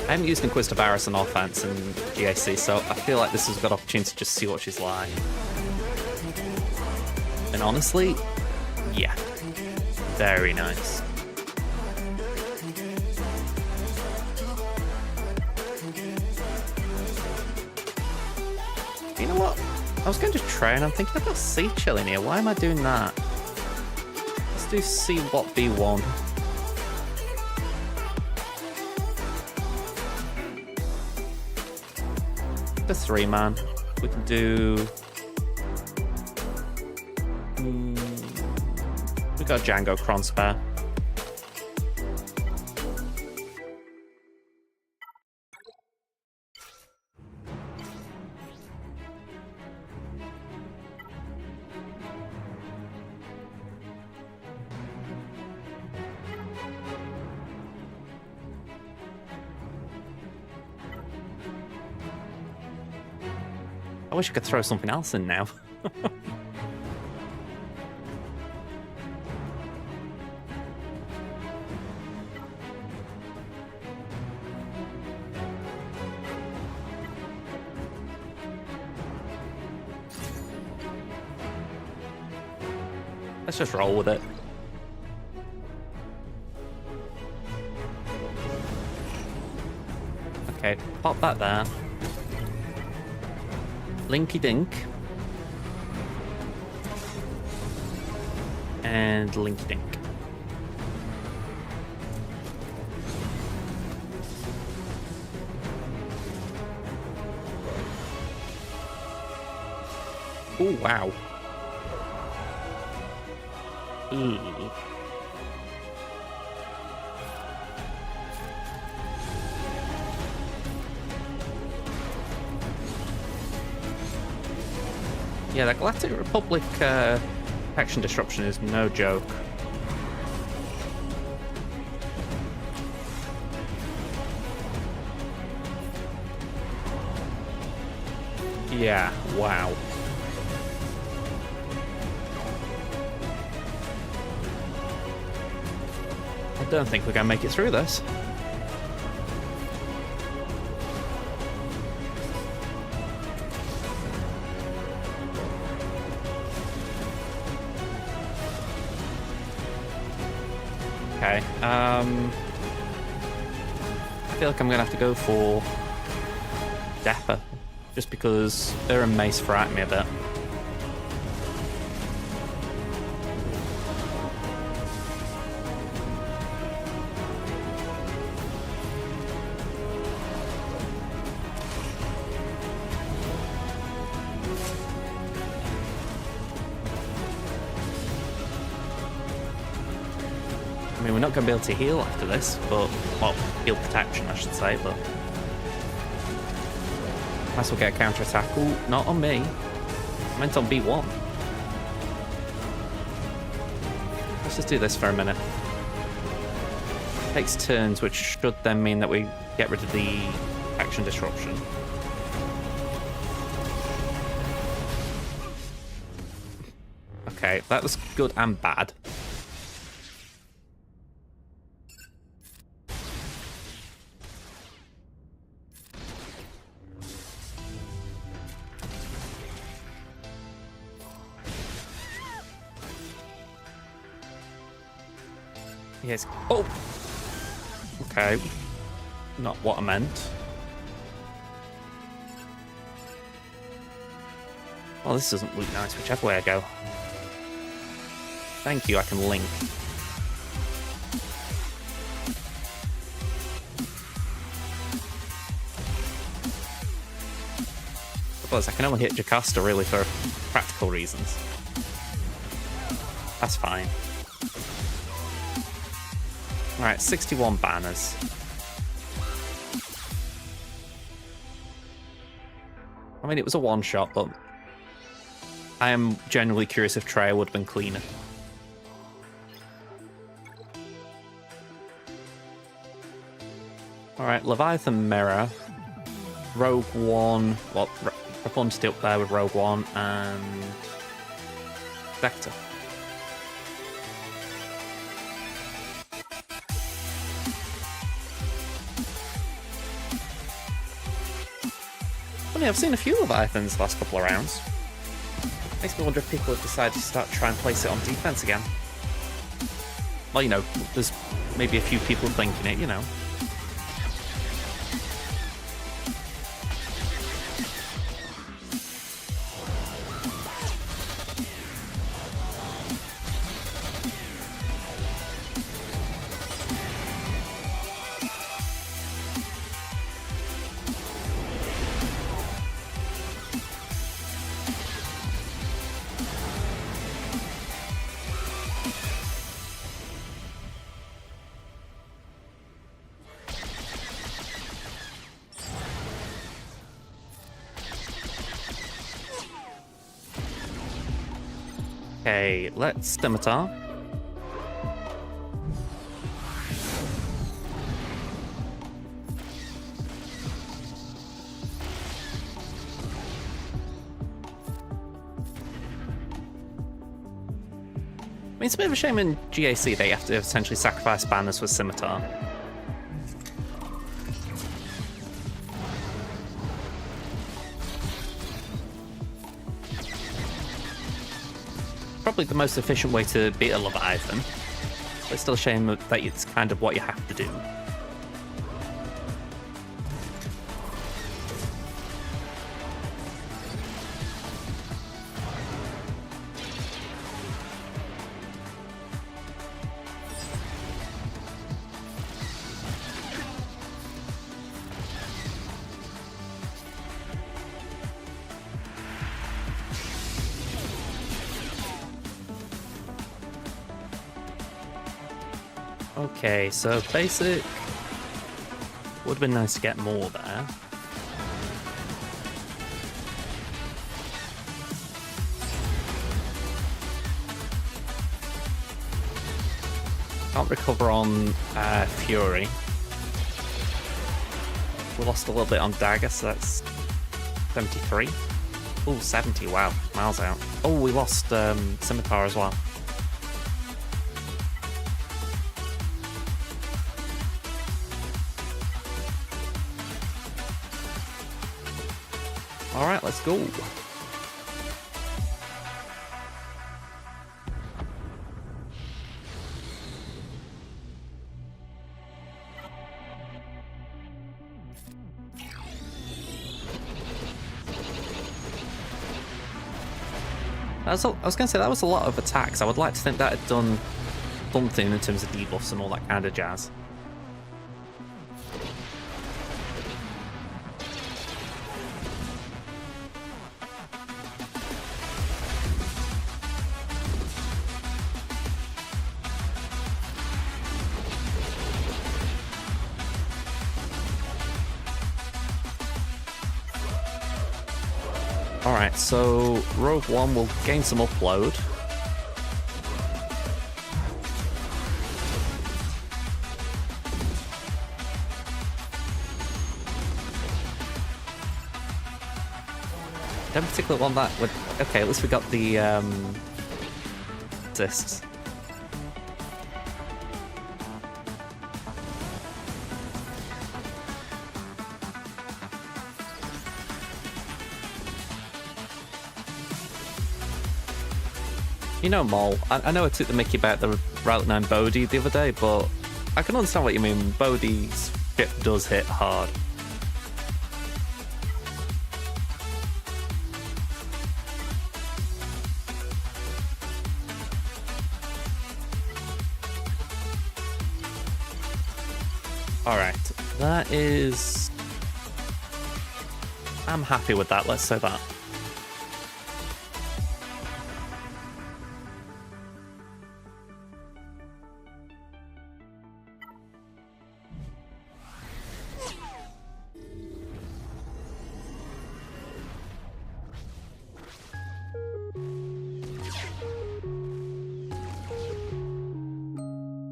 I haven't used Inquisitor Barris on offense in GAC, so I feel like this is a good opportunity to just see what she's like. And honestly, yeah, very nice. You know what? I was going to try and I'm thinking I've got Sea Chill in here. Why am I doing that? Let's do C what B1. The 3-man. We can do. We got Django Cron spare. I wish I could throw something else in now. Let's just roll with it. Okay, pop that there. Linky Dink. And Linky Dink. Oh, wow. Ooh. Yeah, that Galactic Republic action disruption is no joke. Yeah, wow. I don't think we're gonna make it through this. Okay, I feel like I'm gonna have to go for Dapper, just because her and Mace frighten me a bit. not going to be able to heal after this, but... Well, heal protection, I should say, but... Might as well get a counter-attack. Ooh, not on me. I meant on B1. Let's just do this for a minute. Takes turns, which should then mean that we get rid of the action disruption. Okay, that was good and bad. Yes. Oh! Okay. Not what I meant. Well, this doesn't look nice, whichever way I go. Thank you, I can link. Suppose I can only hit Jocasta really for practical reasons. That's fine. Alright, 61 banners. I mean, it was a one-shot, but I am genuinely curious if Traya would have been cleaner. Alright, Leviathan Mirror, Rogue One, well, Rapunzel up there with Rogue One, and Vector. Funny, I've seen a few Leviathans the last couple of rounds. Makes me wonder if people have decided to start trying to place it on defense again. Well, you know, there's maybe a few people thinking it, you know. Okay, let's Scimitar. I mean, it's a bit of a shame in GAC they have to essentially sacrifice banners with Scimitar. Probably the most efficient way to beat a Leviathan, but it's still a shame that it's kind of what you have to do. Okay, so basic would have been nice to get more there. Can't recover on Fury. We lost a little bit on Dagger, so that's 73. Oh, 70, wow, miles out. Oh, we lost Scimitar as well. Alright, let's go. I was going to say, that was a lot of attacks. I would like to think that had done something in terms of debuffs and all that kind of jazz. Alright, so Rogue One will gain some upload. Don't particularly want that. Okay, at least we got the discs. You know, Mole, I know I took the mickey about the Route 9 Bodhi the other day, but I can understand what you mean. Bodhi's ship does hit hard. Alright, that is... I'm happy with that, let's say that.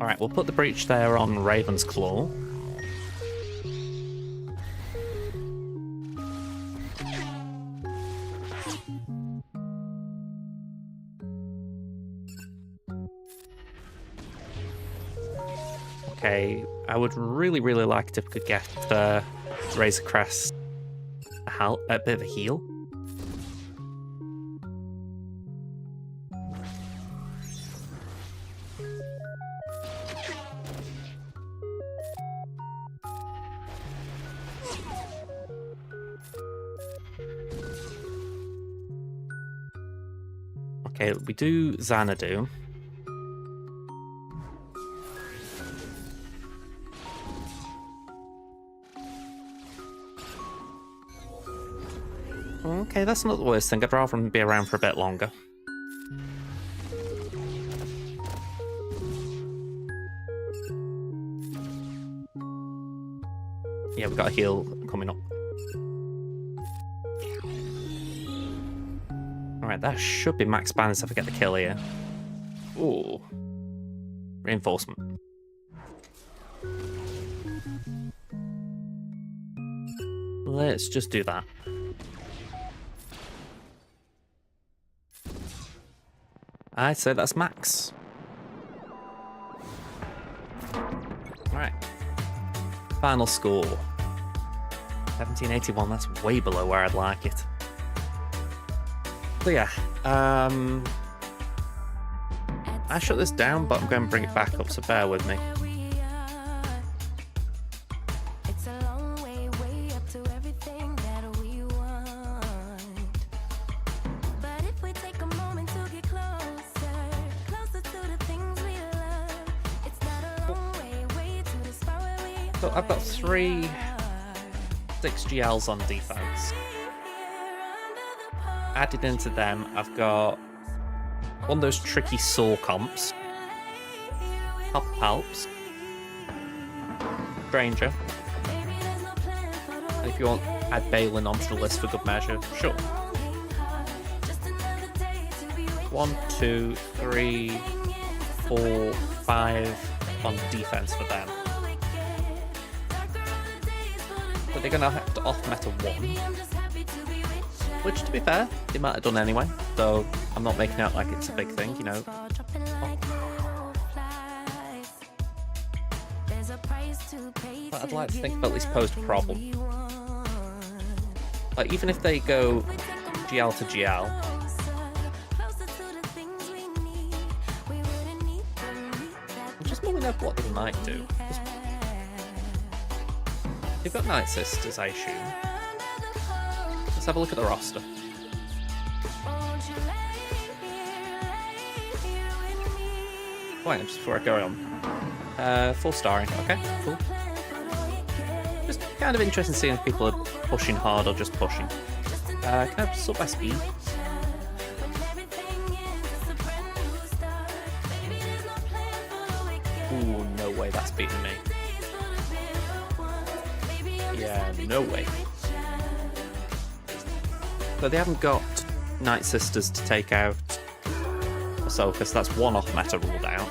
Alright, we'll put the breach there on Raven's Claw. Okay, I would really, really like if we could get Razor Crest a bit of a heal. Okay, we do Xanadu. Okay, that's not the worst thing. I'd rather him be around for a bit longer. Yeah, we've got a heal coming up. Alright, that should be max balance if I get the kill here. Ooh. Reinforcement. Let's just do that. I'd say that's max. Alright. Final score. 1781, that's way below where I'd like it. So yeah, I shut this down, but I'm going to bring it back up, so bear with me. So I've got 3 6GLs on defense. Added into them, I've got one of those tricky saw comps, Palps, Stranger, and if you want, add Balin onto the list for good measure, sure. 1, 2, 3, 4, 5 on defense for them. But they're gonna have to off-meta 1. Which, to be fair, they might have done anyway, so I'm not making out like it's a big thing, you know. But I'd like to think they'll at least posed a problem. Like, even if they go GL to GL, I'm just mulling over what they might do. They've got Night Sisters, I assume. Let's have a look at the roster. Wait, just before I go on. 4 starring, okay, cool. Just kind of interesting seeing if people are pushing hard or just pushing. Can I sort by speed? Ooh, no way that's beating me. Yeah, no way. But they haven't got Night Sisters to take out Ahsoka, so that's one off meta ruled out.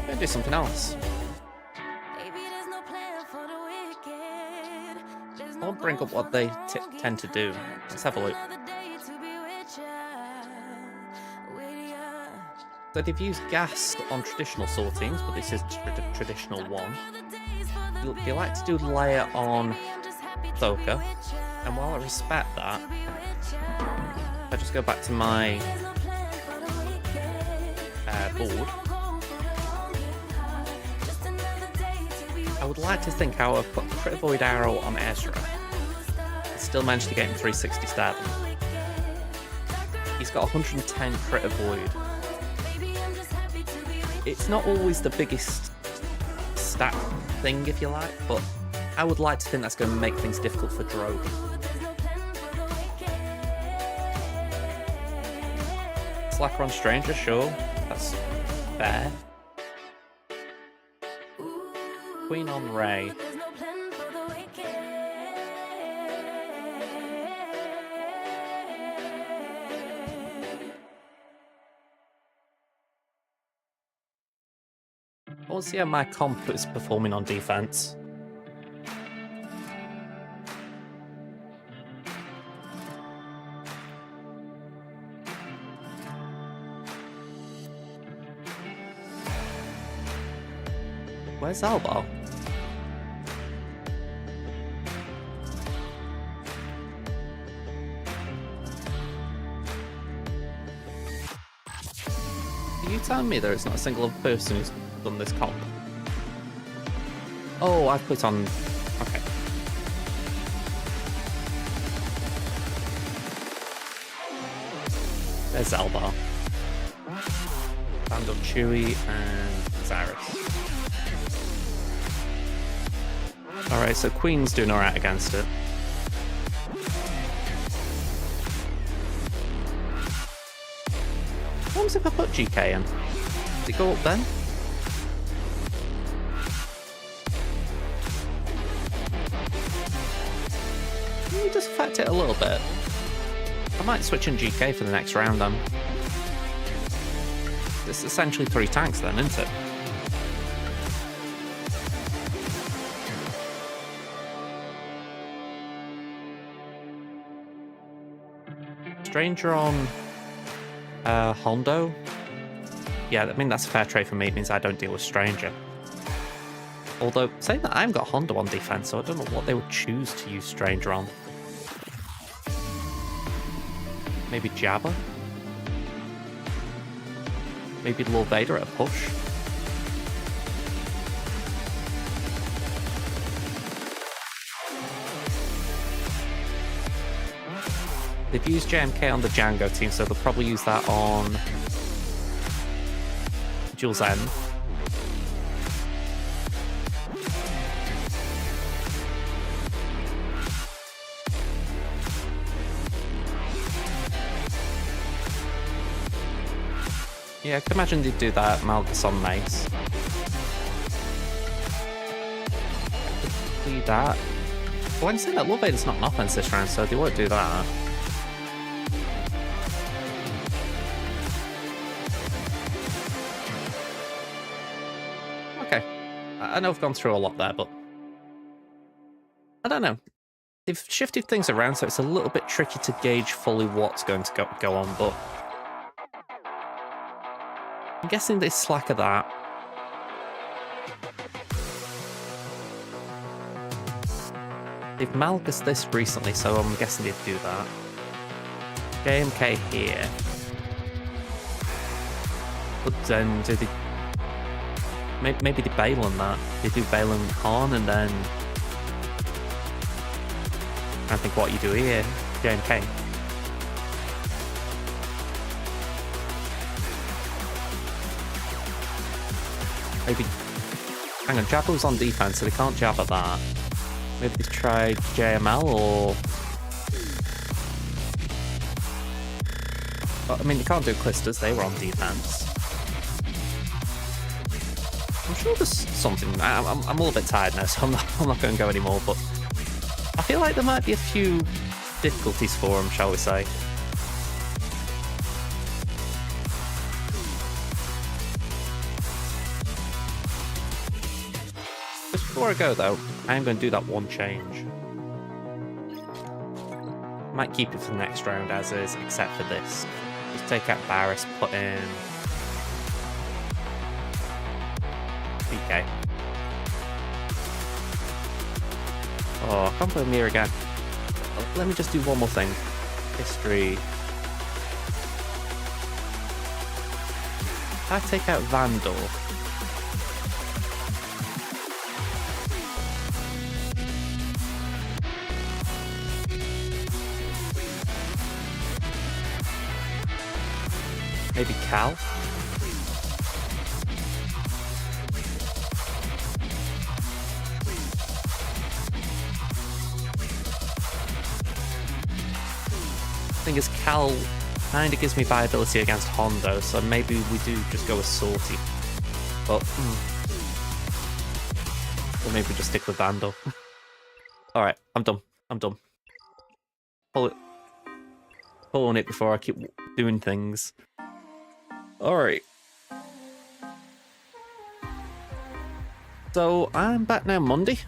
Maybe do something else. I won't bring up what they tend to do. Let's have a look. So they've used gas on traditional sortings, but this is traditional one. They like to do layer on Ahsoka, and while I respect that, I just go back to my board. I would like to think how I've put Crit Void Arrow on Ezra. I still managed to get him 360 stab. He's got 110 Crit Void. It's not always the biggest stat thing, if you like, but I would like to think that's going to make things difficult for Drogon. Slacker on Stranger, sure, that's fair. Queen on Rey. I want to see how my comp is performing on defense. Where's Elbow? Are you telling me there is not a single other person who's done this comp? Oh, I've put on... Okay. There's Elbow. Band of Chewie and Cyrus. Alright, so Queen's doing alright against it. What happens if I put GK in? Does it go up then? It does affect it a little bit. I might switch in GK for the next round then. It's essentially 3 tanks then, isn't it? Stranger on Hondo. Yeah, I mean that's a fair trade for me. It means I don't deal with Stranger. Although, saying that I haven't got Hondo on defense, so I don't know what they would choose to use Stranger on. Maybe Jabba? Maybe Lord Vader at a push? They've used JMK on the Django team, so they'll probably use that on Jules End. Yeah, I can imagine they'd do that. Malgus on Mace. Do that. Well, I'm saying that Lord Vader's not an offense this round, so they won't do that. Okay. I know I've gone through a lot there, but I don't know. They've shifted things around, so it's a little bit tricky to gauge fully what's going to go on, but I'm guessing they slacker that. They've Malgus this recently, so I'm guessing they'd do that. JMK here. But then do they... Maybe they Balin that. They do Balin Han and then... I think what you do here, JMK. Maybe... Hang on, Jabba's on defense, so they can't Jabba that. Maybe they try JML or... Well, I mean, they can't do Clistas, they were on defense. I'm sure there's something. I'm a little bit tired now, so I'm not going to go anymore. But I feel like there might be a few difficulties for him, shall we say? Just before I go though, I am going to do that one change. Might keep it for the next round as is, except for this. Just take out Barris, put in DK. Oh, I can't play Mir again. Let me just do one more thing. History. If I take out Vandal. Maybe Cal? Thing is, Cal kind of gives me viability against Hondo, so maybe we do just go with Salty. But, or maybe we just stick with Vandal. Alright, I'm done. I'm done. Pull on it before I keep doing things. Alright. So, I'm back now Monday.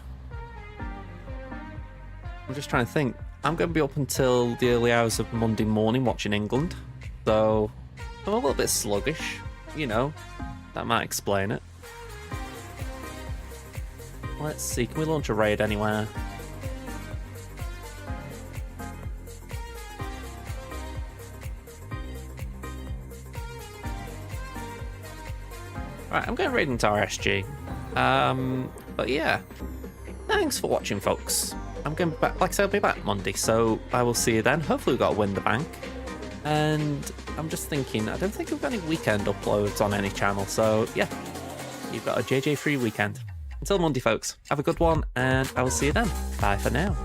I'm just trying to think. I'm going to be up until the early hours of Monday morning watching England. So, I'm a little bit sluggish. You know, that might explain it. Let's see, can we launch a raid anywhere? Right, I'm going to raid into RSG. But yeah, thanks for watching, folks. I'm going to be back, like I said, I'll be back Monday, so I will see you then. Hopefully we've got to win the bank. And I'm just thinking, I don't think we've got any weekend uploads on any channel, so yeah, you've got a JJ free weekend. Until Monday, folks, have a good one, and I will see you then. Bye for now.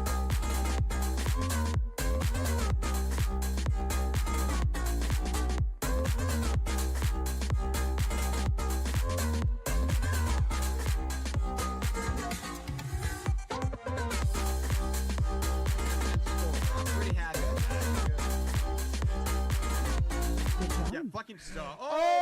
Fucking star. Oh!